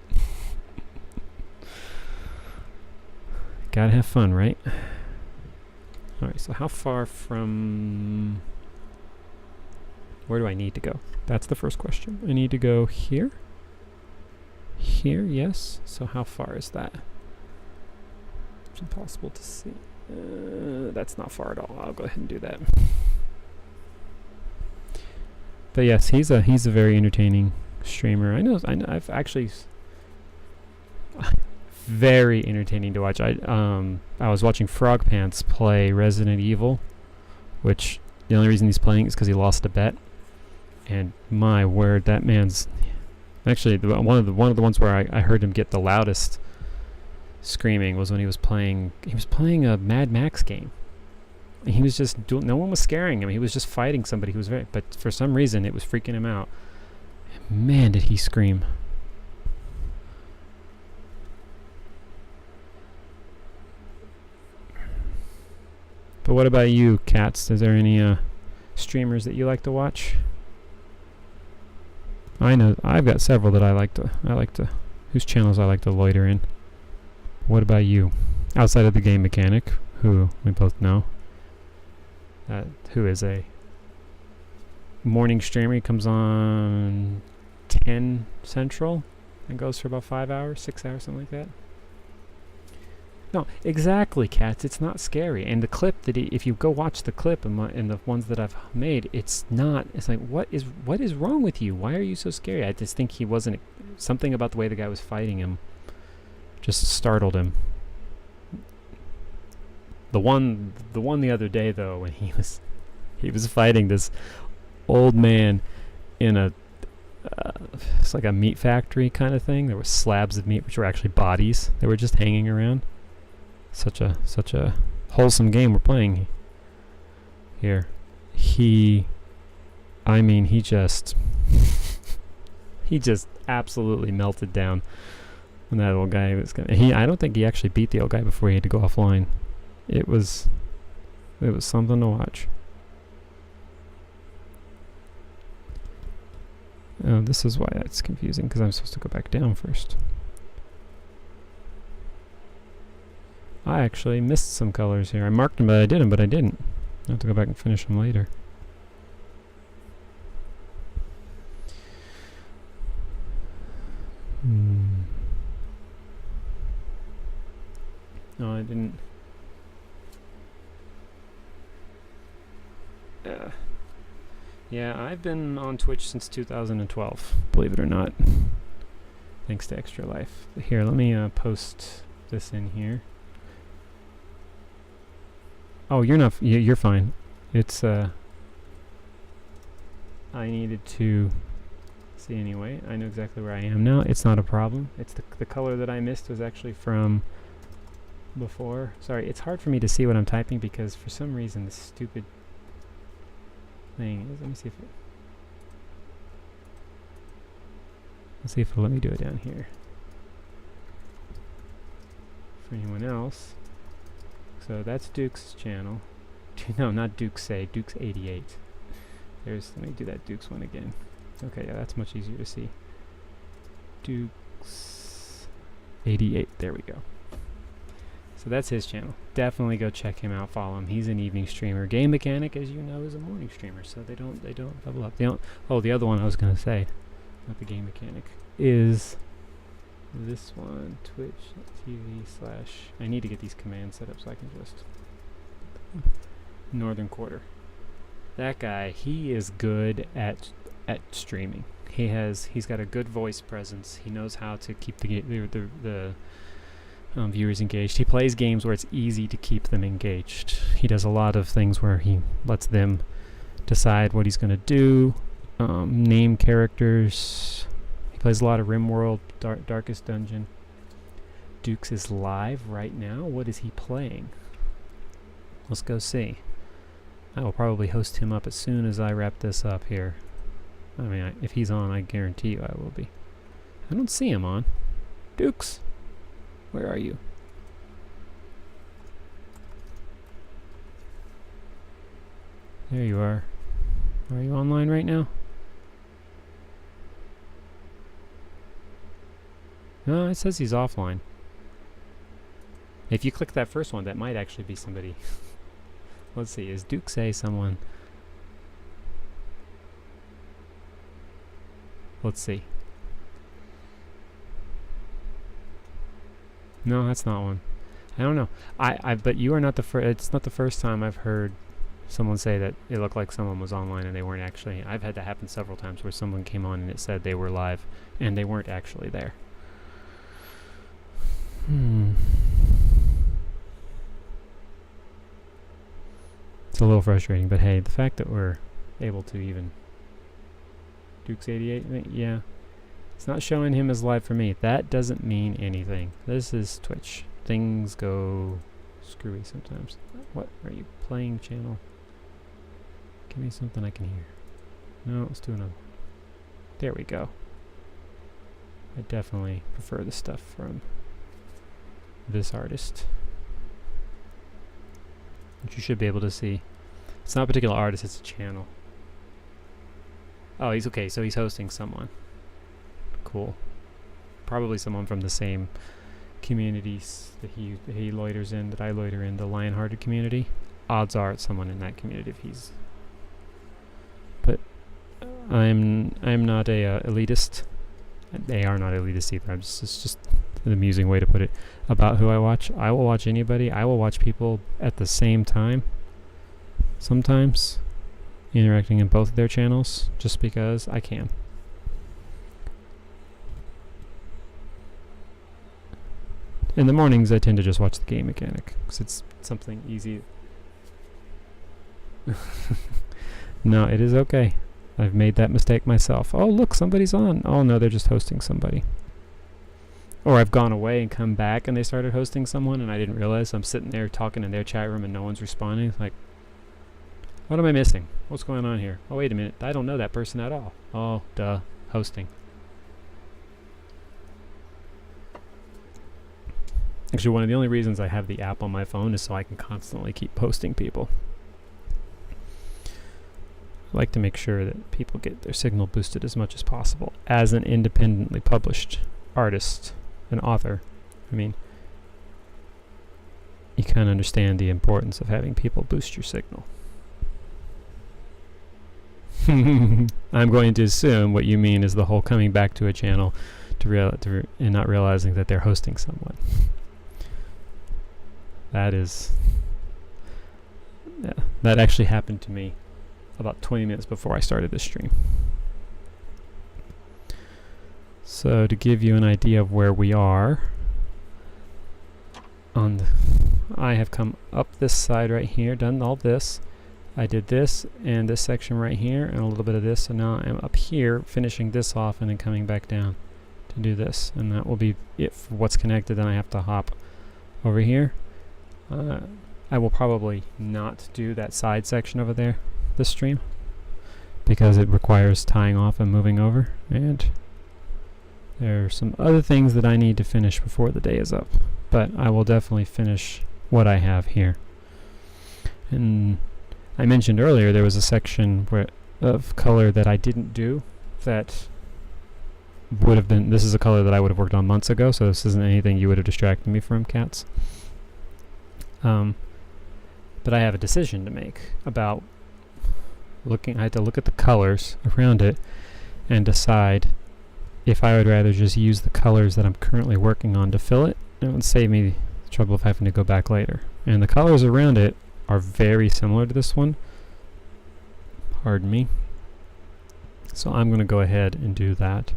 Gotta have fun, right? Alright, so how far from... Where do I need to go? That's the first question. I need to go here. Here, yes. So how far is that? It's impossible to see. That's not far at all. I'll go ahead and do that. But yes, he's a very entertaining streamer. I've actually very entertaining to watch. I was watching Frog Pants play Resident Evil, which the only reason he's playing is because he lost a bet. And my word, that man's actually one of the ones where I heard him get the loudest screaming was when he was playing a Mad Max game. And he was just no one was scaring him. He was just fighting somebody who was but for some reason it was freaking him out. And man, did he scream. But what about you, Cats? Is there any streamers that you like to watch? I know I've got several that I like to whose channels I like to loiter in. What about you? Outside of the Game Mechanic, who we both know, who is a morning streamer. He comes on 10 Central and goes for about 5 hours, 6 hours, something like that. No, exactly, Cats. It's not scary. And the clip that if you go watch the clip and the ones that I've made, it's not. It's like, what is wrong with you? Why are you so scary? I just think he wasn't. Something about the way the guy was fighting him just startled him. The one the other day though, when he was fighting this old man in a it's like a meat factory kind of thing. There were slabs of meat which were actually bodies. They were just hanging around. Such a wholesome game we're playing here. He just absolutely melted down when that old guy was I don't think he actually beat the old guy before he had to go offline. It was something to watch. Oh, this is why it's confusing, because I'm supposed to go back down first. I actually missed some colors here. I marked them, but I didn't. I have to go back and finish them later. No, I didn't. Yeah, I've been on Twitch since 2012, believe it or not. Thanks to Extra Life. Here, let me post this in here. Oh, you're not. You're fine. It's I needed to see anyway. I know exactly where I am now. It's not a problem. It's the color that I missed was actually from before. Sorry, it's hard for me to see what I'm typing because for some reason this stupid thing is. Let me see if it. Let's see if it'll let me do it down here. For anyone else. So that's Duke's channel. No, not DukeSay. Duke's 88. Let me do that Duke's one again. Okay, yeah, that's much easier to see. Duke's 88. There we go. So that's his channel. Definitely go check him out. Follow him. He's an evening streamer. Game Mechanic, as you know, is a morning streamer, so they don't double up. The other one I was gonna say, not the Game Mechanic, is this one, Twitch.tv/ I need to get these commands set up so I can just Northern Quarter. That guy, he is good at streaming. He's got a good voice presence. He knows how to keep the viewers engaged. He plays games where it's easy to keep them engaged. He does a lot of things where he lets them decide what he's going to do, name characters. He plays a lot of RimWorld, Darkest Dungeon. Dukes is live right now. What is he playing? Let's go see. I will probably host him up as soon as I wrap this up here. I mean, if he's on, I guarantee you I will be. I don't see him on. Dukes, where are you? There you are. Are you online right now? No, it says he's offline. If you click that first one, that might actually be somebody. Let's see, is Duke say someone? Let's see. No, that's not one. I don't know. But you are not the first. It's not the first time I've heard someone say that it looked like someone was online and they weren't actually. I've had that happen several times where someone came on and it said they were live and they weren't actually there. It's a little frustrating, but hey, the fact that we're able to even Duke's 88, yeah, it's not showing him as live for me. That doesn't mean anything. This is Twitch. Things go screwy sometimes. What are you playing, channel? Give me something I can hear. No, let's do another. There we go. I definitely prefer the stuff from this artist, which you should be able to see. It's not a particular artist, it's a channel. Oh, he's okay, so he's hosting someone. Cool. Probably someone from the same communities that he loiters in, that I loiter in, the Lionhearted community. Odds are it's someone in that community if he's... But I'm not a elitist. They are not elitist either. It's just an amusing way to put it about who I watch. I will watch anybody. I will watch people at the same time. Sometimes interacting in both of their channels just because I can. In the mornings I tend to just watch the game mechanic because it's something easy. No, it is okay. I've made that mistake myself. Oh look, somebody's on. Oh no, they're just hosting somebody. Or I've gone away and come back and they started hosting someone and I didn't realize. I'm sitting there talking in their chat room and no one's responding. It's like, what am I missing? What's going on here? Oh, wait a minute. I don't know that person at all. Oh, duh. Hosting. Actually, one of the only reasons I have the app on my phone is so I can constantly keep posting people. I like to make sure that people get their signal boosted as much as possible. As an independently published artist, an author, I mean, you kind of understand the importance of having people boost your signal. I'm going to assume what you mean is the whole coming back to a channel and not realizing that they're hosting someone. That is... Yeah, that actually happened to me about 20 minutes before I started this stream. So to give you an idea of where we are, I have come up this side right here, done all this. I did this and this section right here and a little bit of this, so now I'm up here finishing this off and then coming back down to do this, and that will be it for what's connected. Then I have to hop over here. I will probably not do that side section over there this stream because it requires tying off and moving over, and there are some other things that I need to finish before the day is up, but I will definitely finish what I have here. And I mentioned earlier there was a section of color that I didn't do that would have been, this is a color that I would have worked on months ago, so this isn't anything you would have distracted me from, cats. But I have a decision to make about I had to look at the colors around it and decide if I would rather just use the colors that I'm currently working on to fill it. It would save me the trouble of having to go back later. And the colors around it are very similar to this one. Pardon me. So I'm going to go ahead and do that.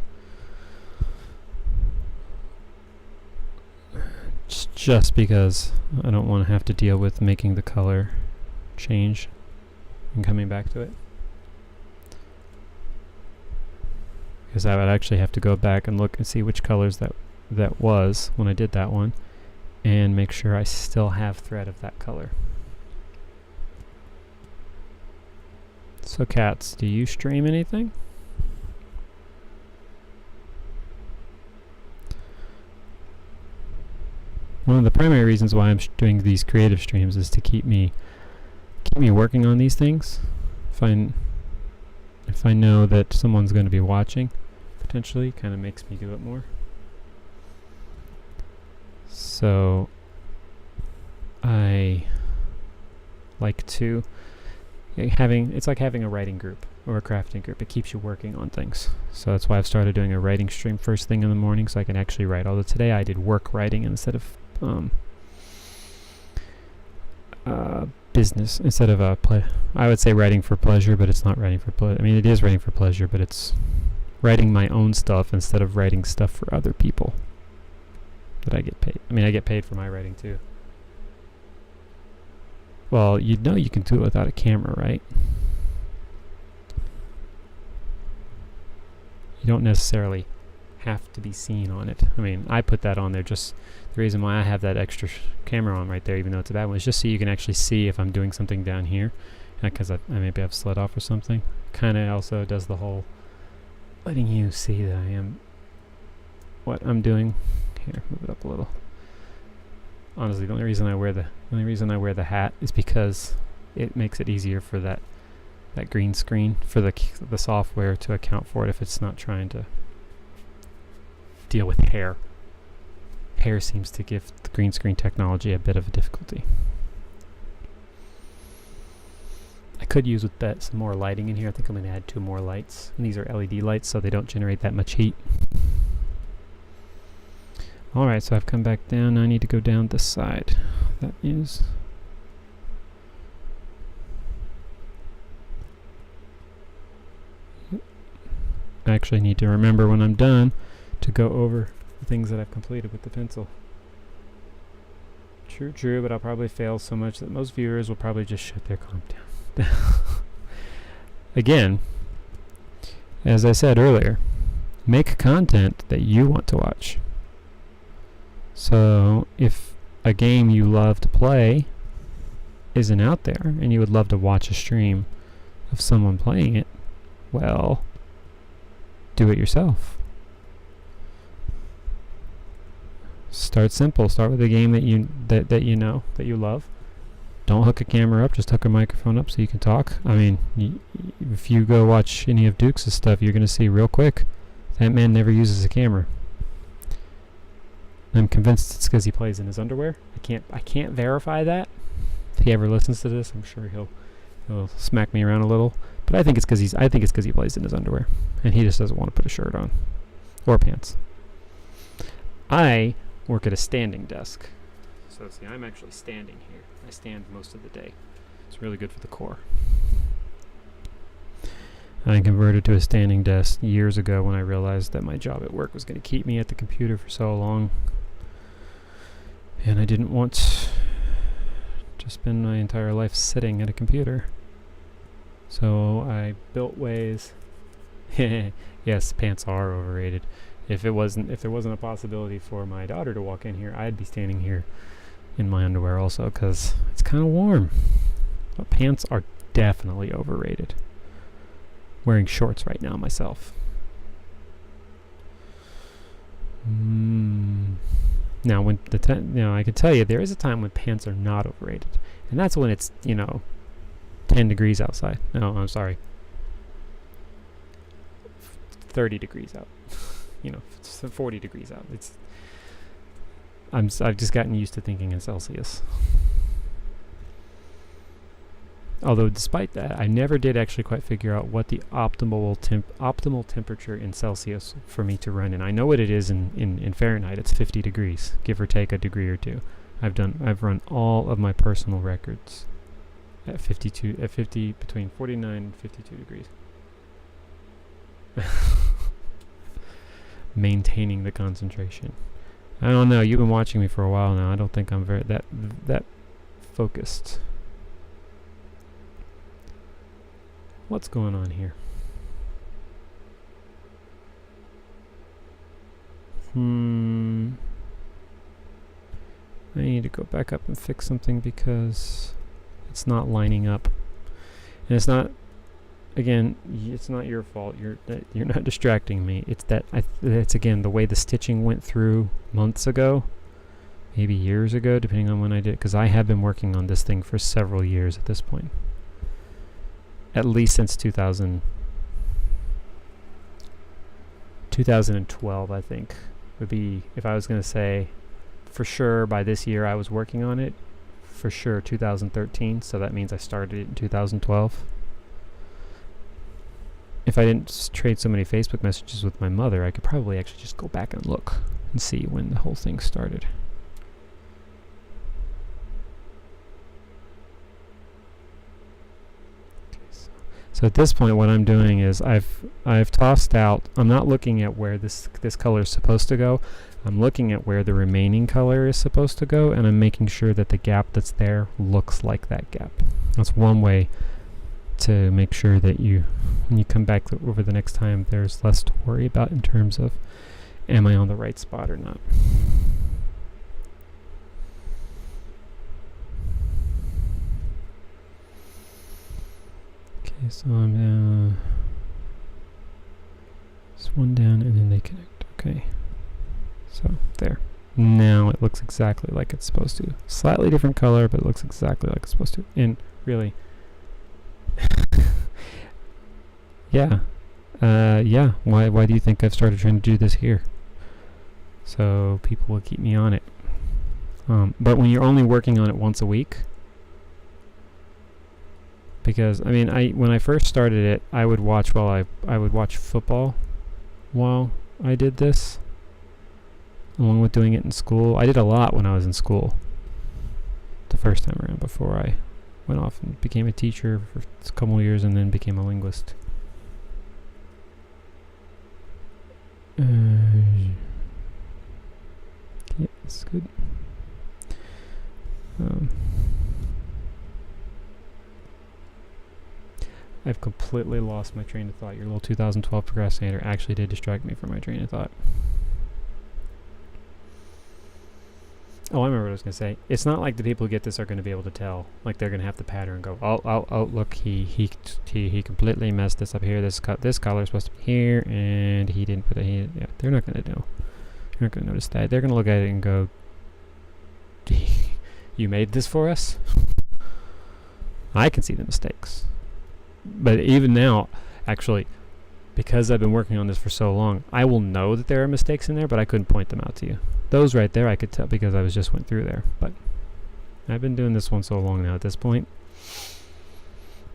Just because I don't want to have to deal with making the color change and coming back to it. Because I would actually have to go back and look and see which colors that was when I did that one, and make sure I still have thread of that color. So cats, do you stream anything? One of the primary reasons why I'm doing these creative streams is to keep me working on these things. If I know that someone's going to be watching, potentially, kind of makes me do it more. So I like to it's like having a writing group or a crafting group. It keeps you working on things. So that's why I've started doing a writing stream first thing in the morning, so I can actually write. Although today I did work writing instead of business, instead of I would say writing for pleasure, but it's not writing for pleasure. I mean, it is writing for pleasure, but it's writing my own stuff instead of writing stuff for other people that I get paid. I mean, I get paid for my writing too. Well, you know you can do it without a camera, right? You don't necessarily have to be seen on it. I mean, I put that on there just the reason why I have that extra camera on right there, even though it's a bad one, is just so you can actually see if I'm doing something down here, because I maybe have slid off or something. Kind of also does the whole letting you see that I am what I'm doing. Here, move it up a little. Honestly, the only reason I wear the hat is because it makes it easier for that green screen, for the software to account for it if it's not trying to deal with hair. Hair seems to give the green screen technology a bit of a difficulty. I could use with that some more lighting in here. I think I'm going to add 2 more lights. And these are LED lights, so they don't generate that much heat. Alright, so I've come back down. Now I need to go down this side. That is... I actually need to remember when I'm done to go over the things that I've completed with the pencil. True, but I'll probably fail so much that most viewers will probably just shut their comp down. Again, as I said earlier, make content that you want to watch. So if a game you love to play isn't out there and you would love to watch a stream of someone playing it, well, do it yourself. Start simple. Start with a game that you love. Don't hook a camera up, just hook a microphone up so you can talk. I mean, if you go watch any of Duke's stuff, you're going to see real quick that man never uses a camera. I'm convinced it's because he plays in his underwear. I can't verify that. If he ever listens to this, I'm sure he'll smack me around a little. But I think it's because he plays in his underwear, and he just doesn't want to put a shirt on or pants. I work at a standing desk, so see, I'm actually standing here. I stand most of the day. It's really good for the core. I converted to a standing desk years ago when I realized that my job at work was going to keep me at the computer for so long, and I didn't want to spend my entire life sitting at a computer. So I built ways. Yes, pants are overrated. If there wasn't a possibility for my daughter to walk in here, I'd be standing here in my underwear also, because it's kind of warm. But pants are definitely overrated. Wearing shorts right now myself. Now, I can tell you there is a time when pants are not overrated, and that's when it's 10 degrees outside. No, I'm sorry. 30 degrees out. It's 40 degrees out. I've just gotten used to thinking in Celsius. Although despite that, I never did actually quite figure out what the optimal temperature in Celsius for me to run in. I know what it is in Fahrenheit. It's 50 degrees, give or take a degree or two. I've run all of my personal records at 50 between 49 and 52 degrees. Maintaining the concentration. I don't know. You've been watching me for a while now. I don't think I'm very that focused. What's going on here? I need to go back up and fix something because it's not lining up. And it's not, again, it's not your fault. You're not distracting me. It's that it's again the way the stitching went through months ago, maybe years ago, depending on when I did, because I have been working on this thing for several years at this point. At least since 2012, I think, would be, if I was going to say for sure by this year I was working on it, for sure 2013, so that means I started it in 2012. If I didn't trade so many Facebook messages with my mother, I could probably actually just go back and look and see when the whole thing started. So at this point, what I'm doing is I've tossed out. I'm not looking at where this color is supposed to go. I'm looking at where the remaining color is supposed to go, and I'm making sure that the gap that's there looks like that gap. That's one way to make sure that when you come back over the next time, there's less to worry about in terms of, am I on the right spot or not? Okay, so I'm just one down and then they connect. Okay, so there. Now it looks exactly like it's supposed to. Slightly different color, but it looks exactly like it's supposed to. And really, yeah. Why do you think I've started trying to do this here? So people will keep me on it. But when you're only working on it once a week, because I mean, when I first started it, I would watch football while I did this, along with doing it in school. I did a lot when I was in school the first time around, before I went off and became a teacher for a couple of years and then became a linguist. Yeah, that's good. I've completely lost my train of thought. Your little 2012 procrastinator actually did distract me from my train of thought. Oh, I remember what I was going to say. It's not like the people who get this are going to be able to tell. Like, they're going to have the pattern and go, oh, look, he completely messed this up here. This color is supposed to be here, and he didn't put it here. Yeah, they're not going to know. They're not going to notice that. They're going to look at it and go, you made this for us? I can see the mistakes. But even now, actually, because I've been working on this for so long, I will know that there are mistakes in there, but I couldn't point them out to you. Those right there I could tell because I just went through there. But I've been doing this one so long now at this point.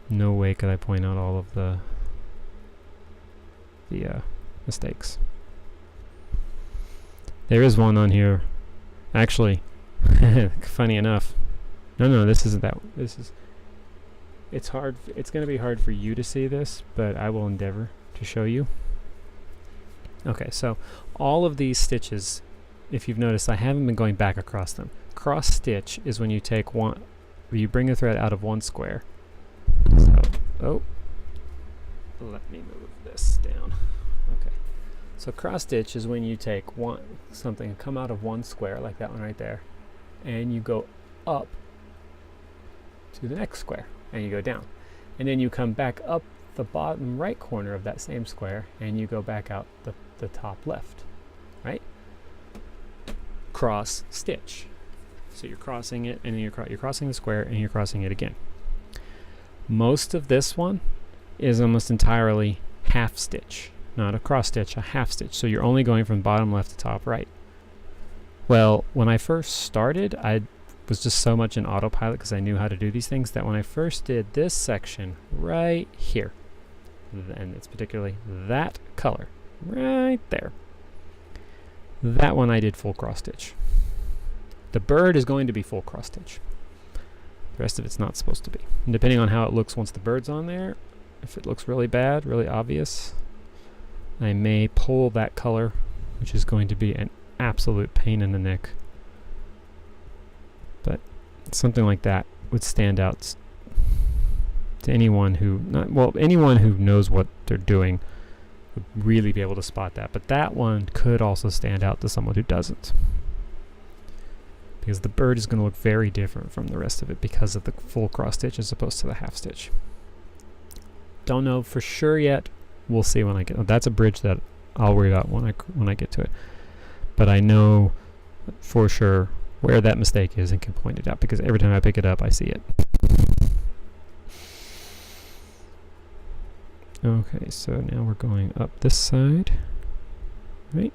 No way could I point out all of the mistakes. There is one on here. Actually, funny enough. No, this isn't that. This is... It's hard. It's going to be hard for you to see this, but I will endeavor to show you. Okay, so all of these stitches, if you've noticed, I haven't been going back across them. Cross stitch is when you take one, you bring a thread out of one square. So, let me move this down. Okay. So cross stitch is when you take something, come out of one square, like that one right there, and you go up to the next square. And you go down, and then you come back up the bottom right corner of that same square, and you go back out the top left, right? Cross stitch. So you're crossing it, and then you're crossing the square, and you're crossing it again. Most of this one is almost entirely half stitch, not a cross stitch, a half stitch. So you're only going from bottom left to top right. Well, when I first started, I was just so much in autopilot because I knew how to do these things that when I first did this section right here, and it's particularly that color right there, that one I did full cross stitch. The bird is going to be full cross stitch. The rest of it's not supposed to be. And depending on how it looks once the bird's on there, if it looks really bad, really obvious, I may pull that color, which is going to be an absolute pain in the neck. But something like that would stand out to anyone who, anyone who knows what they're doing would really be able to spot that. But that one could also stand out to someone who doesn't, because the bird is going to look very different from the rest of it because of the full cross stitch as opposed to the half stitch. Don't know for sure yet. We'll see when I get. That's a bridge that I'll worry about when I get to it. But I know for sure where that mistake is and can point it out, because every time I pick it up, I see it. Okay, so now we're going up this side, right?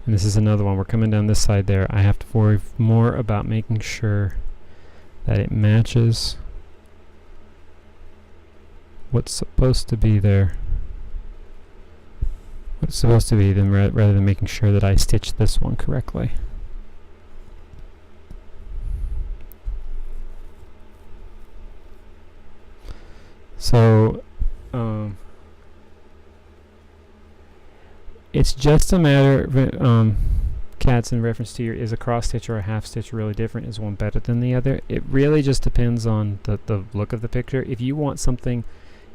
And this is another one. We're coming down this side there. I have to worry more about making sure that it matches what's supposed to be there. What it's supposed to be, rather than making sure that I stitch this one correctly. So, it's just a matter of, Cats, in reference to is a cross stitch or a half stitch really different? Is one better than the other? It really just depends on the look of the picture. If you want something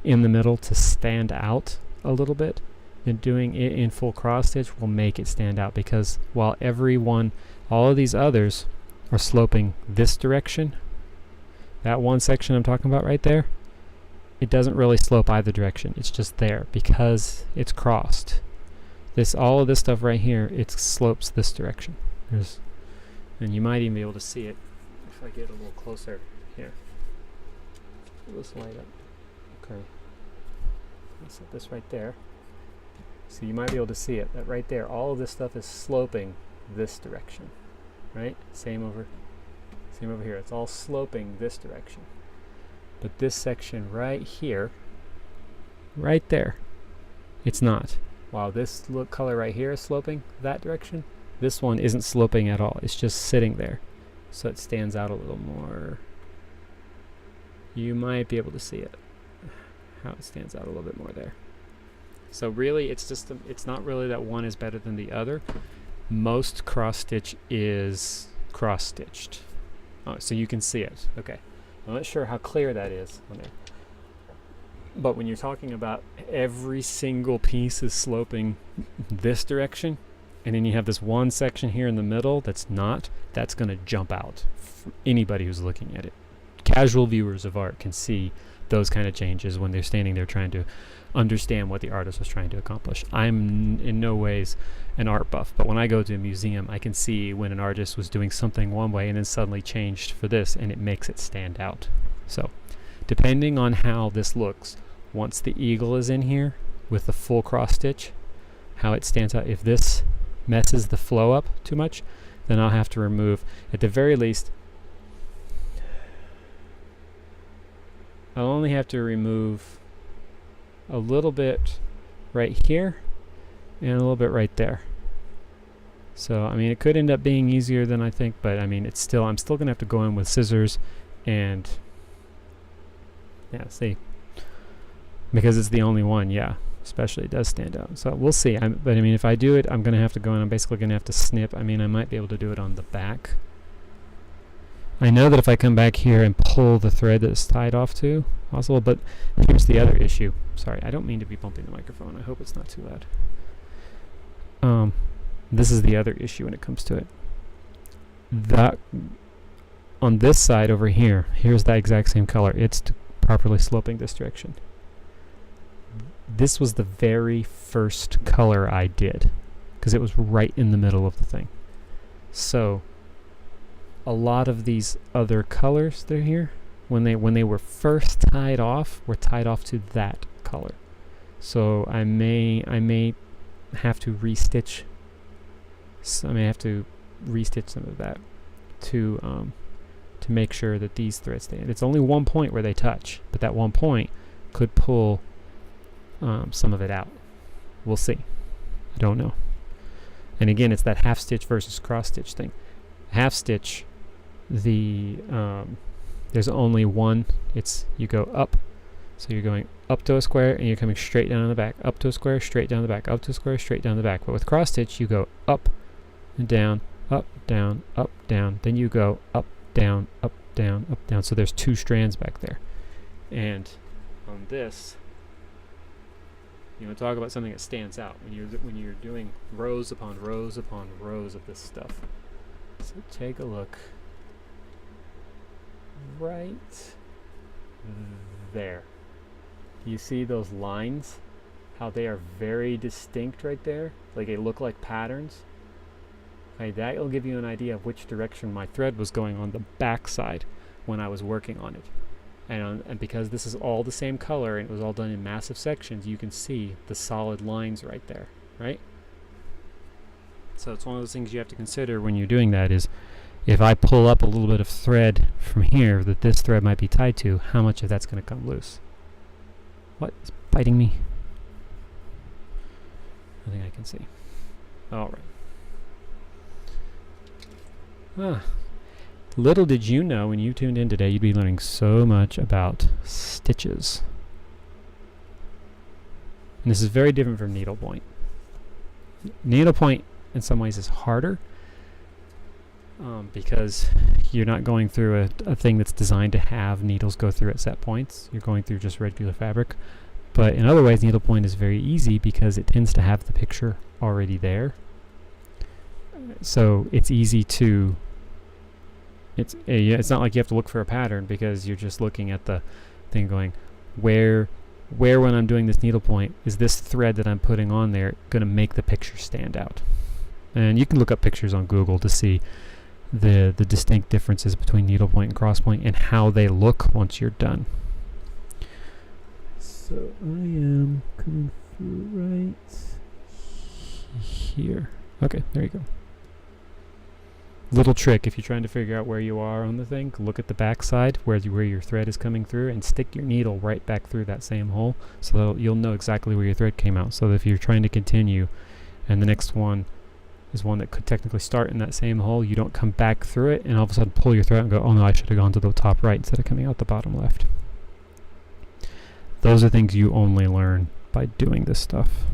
in the middle to stand out a little bit, then doing it in full cross stitch will make it stand out, because while all of these others are sloping this direction, that one section I'm talking about right there, it doesn't really slope either direction. It's just there because it's crossed. All of this stuff right here, it slopes this direction. And you might even be able to see it if I get a little closer here. Let's light up. Okay. Let's set this right there. So you might be able to see it. That right there, all of this stuff is sloping this direction, right? Same over here. It's all sloping this direction. But this section right here, right there, it's not. While this color right here is sloping that direction, this one isn't sloping at all. It's just sitting there. So it stands out a little more. You might be able to see it, how it stands out a little bit more there. So really, it's just it's not really that one is better than the other. Most cross stitch is cross stitched. Oh, so you can see it. Okay. I'm not sure how clear that is on there. But when you're talking about every single piece is sloping this direction, and then you have this one section here in the middle that's going to jump out for anybody who's looking at it. Casual viewers of art can see those kind of changes when they're standing there trying to understand what the artist was trying to accomplish. I'm in no ways an art buff, but when I go to a museum, I can see when an artist was doing something one way and then suddenly changed for this, and it makes it stand out. So, depending on how this looks, once the eagle is in here with the full cross stitch, how it stands out. If this messes the flow up too much, then I'll have to remove, at the very least, I'll only have to remove a little bit right here and a little bit right there. So, I mean, it could end up being easier than I think, but I mean, I'm still going to have to go in with scissors and, yeah, see. Because it's the only one, yeah, especially it does stand out. So we'll see. But I mean, if I do it, I'm going to have to go in. I'm basically going to have to snip. I mean, I might be able to do it on the back. I know that if I come back here and pull the thread that it's tied off to, possible. But here's the other issue. Sorry, I don't mean to be bumping the microphone. I hope it's not too loud. This is the other issue when it comes to it. That on this side over here, here's that exact same color. It's properly sloping this direction. This was the very first color I did, because it was right in the middle of the thing. So a lot of these other colors that are here, when they were first tied off, were tied off to that color. So I may have to restitch. I may have to restitch some of that to make sure that these threads stay. It's only one point where they touch, but that one point could pull some of it out. We'll see. I don't know. And again, it's that half stitch versus cross stitch thing. Half stitch, there's only one. You go up, so you're going up to a square and you're coming straight down on the back, up to a square, straight down the back, up to a square, straight down the back. But with cross stitch, you go up and down, up, down, up, down. Then you go up, down, up, down, up, down. So there's 2 strands back there. And on this, you want to talk about something that stands out when you're doing rows upon rows upon rows of this stuff. So take a look right there. You see those lines? How they are very distinct right there? Like they look like patterns. Okay, that will give you an idea of which direction my thread was going on the back side when I was working on it. And because this is all the same color and it was all done in massive sections, you can see the solid lines right there, right? So it's one of those things you have to consider when you're doing that is, if I pull up a little bit of thread from here that this thread might be tied to, how much of that's going to come loose? What is biting me? I think I can see. All right. Little did you know when you tuned in today, you'd be learning so much about stitches. And this is very different from needlepoint. Needlepoint, in some ways, is harder because you're not going through a thing that's designed to have needles go through at set points. You're going through just regular fabric. But in other ways, needlepoint is very easy because it tends to have the picture already there. So it's easy to... It's not like you have to look for a pattern because you're just looking at the thing going, where when I'm doing this needlepoint, is this thread that I'm putting on there going to make the picture stand out? And you can look up pictures on Google to see the distinct differences between needlepoint and crosspoint and how they look once you're done. So I am coming through right here. Okay, there you go. Little trick, if you're trying to figure out where you are on the thing, look at the back side where your thread is coming through and stick your needle right back through that same hole so that you'll know exactly where your thread came out. So that if you're trying to continue and the next one is one that could technically start in that same hole, you don't come back through it and all of a sudden pull your thread and go, oh no, I should have gone to the top right instead of coming out the bottom left. Those are things you only learn by doing this stuff.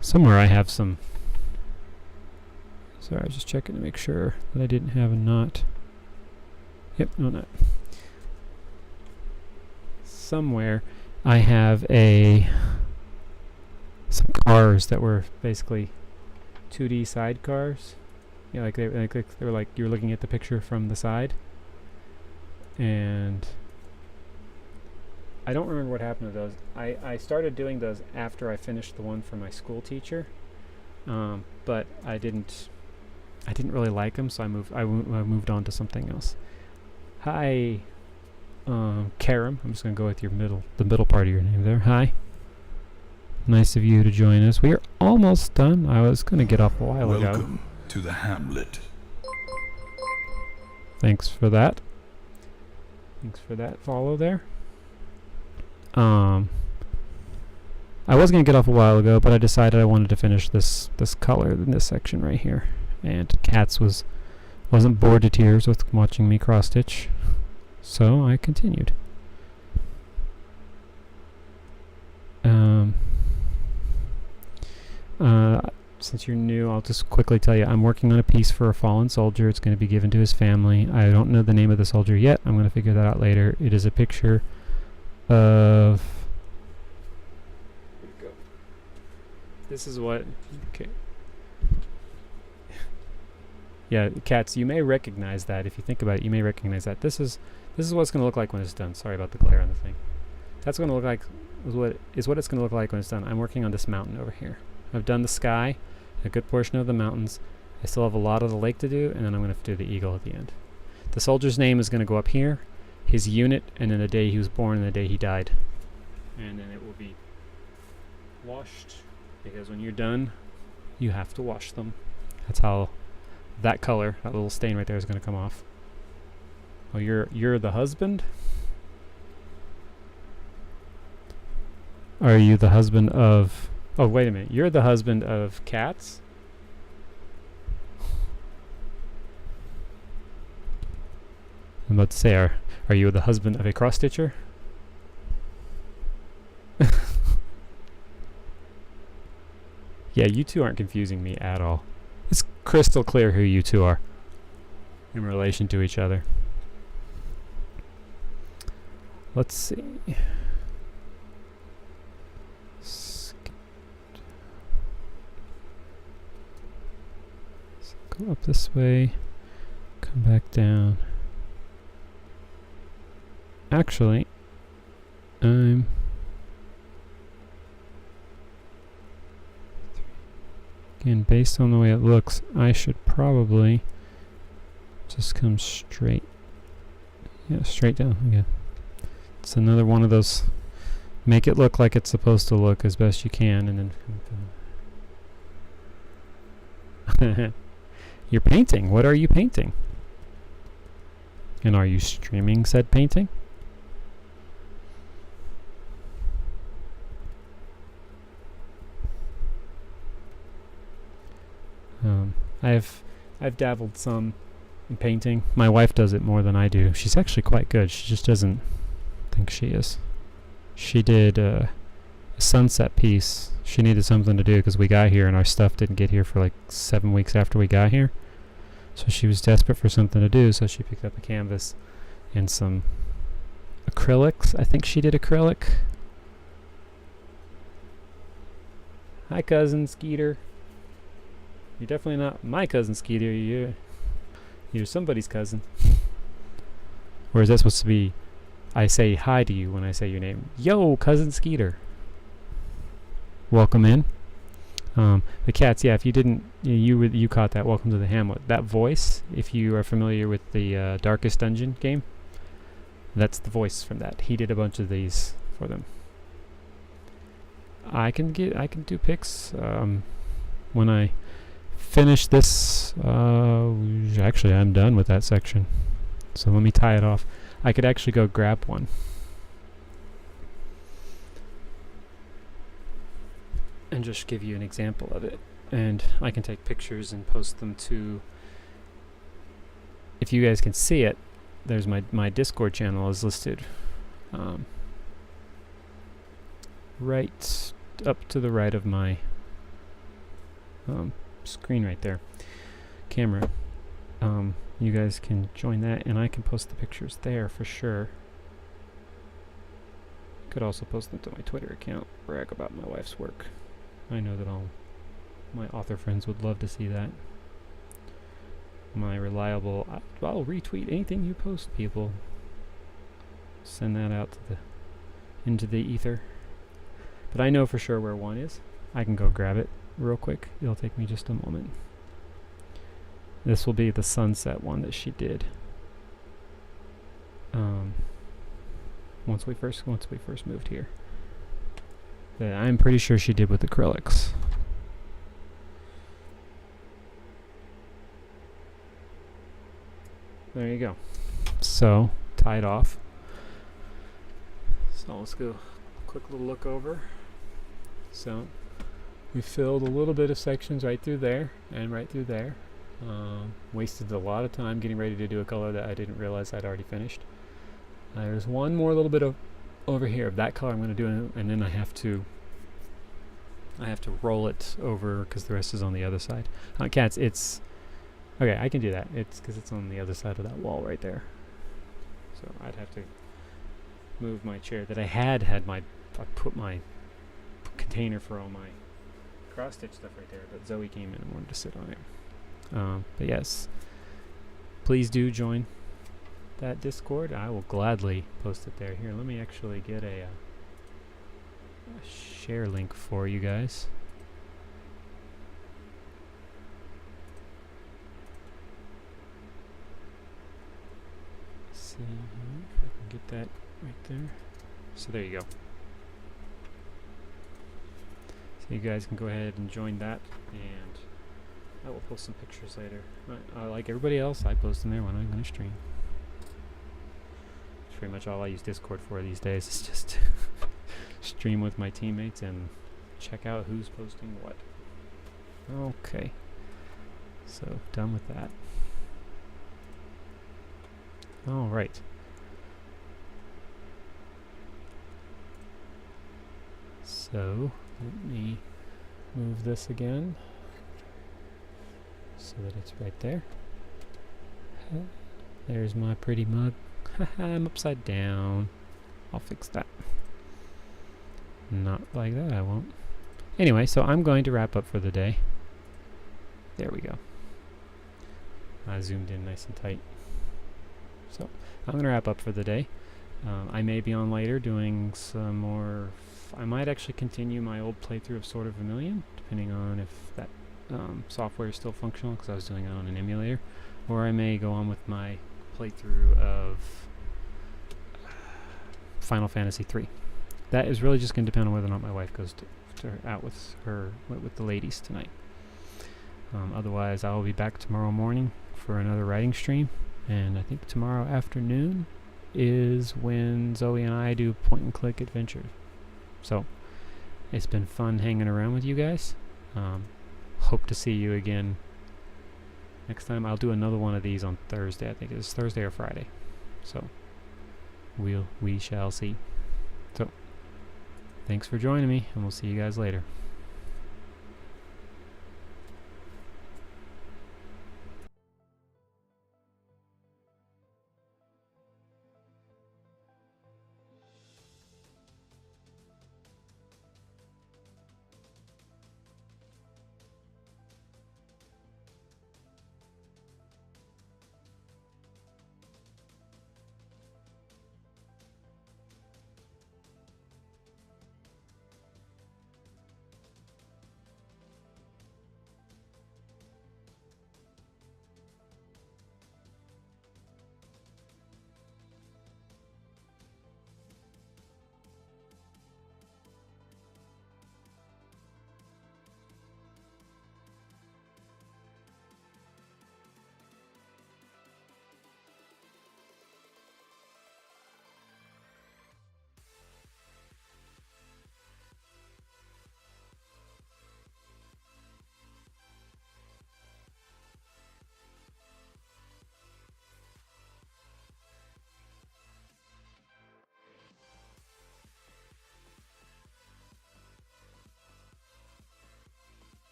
Somewhere I have some... Sorry, I was just checking to make sure that I didn't have a knot. Yep, no knot. Somewhere I have some cars that were basically 2D sidecars. Yeah, like they were like you were looking at the picture from the side. And I don't remember what happened to those. I started doing those after I finished the one for my school teacher, but I didn't really like them, so I moved on to something else. Hi, Karam. I'm just gonna go with the middle part of your name there. Hi. Nice of you to join us. We are almost done. I was gonna get off a while ago. Welcome to the hamlet. Thanks for that. Thanks for that follow there. I was going to get off a while ago, but I decided I wanted to finish this color in this section right here. And Katz wasn't bored to tears with watching me cross stitch, so I continued. Since you're new, I'll just quickly tell you, I'm working on a piece for a fallen soldier. It's going to be given to his family. I don't know the name of the soldier yet. I'm going to figure that out later. It is a picture of... Here we go. This is what... Okay. Yeah, Katz, you may recognize that. If you think about it, you may recognize that. This is what it's going to look like when it's done. Sorry about the glare on the thing. That's going to look like... is what it's going to look like when it's done. I'm working on this mountain over here. I've done the sky, a good portion of the mountains. I still have a lot of the lake to do, and then I'm going to do the eagle at the end. The soldier's name is going to go up here, his unit, and then the day he was born and the day he died. And then it will be washed, because when you're done, you have to wash them. That's how that color, that little stain right there, is going to come off. Oh, you're the husband? Are you the husband of... Oh, wait a minute. You're the husband of cats? I'm about to say, are you the husband of a cross-stitcher? Yeah, you two aren't confusing me at all. It's crystal clear who you two are in relation to each other. Let's see. So go up this way, come back down. Actually, again, based on the way it looks, I should probably just come straight. Yeah, straight down again. It's another one of those, make it look like it's supposed to look as best you can, and then you're painting. What are you painting? And are you streaming said painting? I've dabbled some in painting. My wife does it more than I do. She's actually quite good. She just doesn't think she is. She did a sunset piece. She needed something to do because we got here and our stuff didn't get here for like 7 weeks after we got here. So she was desperate for something to do, so she picked up a canvas and some acrylics. I think she did acrylic. Hi, cousin Skeeter. You're definitely not my cousin Skeeter. You're somebody's cousin. Or is that supposed to be, I say hi to you when I say your name? Yo, cousin Skeeter. Welcome in. The cats, yeah, if you didn't, you caught that. Welcome to the Hamlet. That voice, if you are familiar with the Darkest Dungeon game, that's the voice from that. He did a bunch of these for them. I can do pics when I finish this. Actually, I'm done with that section, so let me tie it off. I could actually go grab one. And just give you an example of it. And I can take pictures and post them to... If you guys can see it, there's my Discord channel is listed right up to the right of my screen right there. Camera. You guys can join that and I can post the pictures there for sure. Could also post them to my Twitter account, brag about my wife's work. I know that all my author friends would love to see that. My reliable, I'll retweet anything you post, people. Send that out to into the ether. But I know for sure where one is. I can go grab it real quick. It'll take me just a moment. This will be the sunset one that she did. Once we first moved here. That I'm pretty sure she did with acrylics. There you go. So, tied off. So let's go quick little look over. So we filled a little bit of sections right through there and right through there. Wasted a lot of time getting ready to do a color that I didn't realize I'd already finished. There's one more little bit of over here of that color I'm going to do, and then I have to roll it over because the rest is on the other side. Cats, it's okay. I can do that. It's because it's on the other side of that wall right there. So I'd have to move my chair that I put my container for all my cross stitch stuff right there. But Zoe came in and wanted to sit on it. But yes, please do join that Discord. I will gladly post it there. Here, let me actually get a share link for you guys. See if I can get that right there. So there you go. So you guys can go ahead and join that, and I will post some pictures later. Like everybody else, I post them there when I'm going to stream. It's pretty much all I use Discord for these days. It's just stream with my teammates and check out who's posting what. Okay. So, done with that. Alright. So, let me move this again so that it's right there. There's my pretty mug. I'm upside down. I'll fix that. Not like that, I won't. Anyway, so I'm going to wrap up for the day. There we go. I zoomed in nice and tight. So, I'm going to wrap up for the day. I may be on later doing some more... I might actually continue my old playthrough of Sword of Vermilion, depending on if that software is still functional, because I was doing it on an emulator. Or I may go on with my playthrough of Final Fantasy III. That is really just going to depend on whether or not my wife goes out with the ladies tonight. Otherwise, I will be back tomorrow morning for another writing stream, and I think tomorrow afternoon is when Zoe and I do point-and-click adventures. So, it's been fun hanging around with you guys. Hope to see you again next time. I'll do another one of these on Thursday. I think it's Thursday or Friday. So, we shall see. So, thanks for joining me, and we'll see you guys later.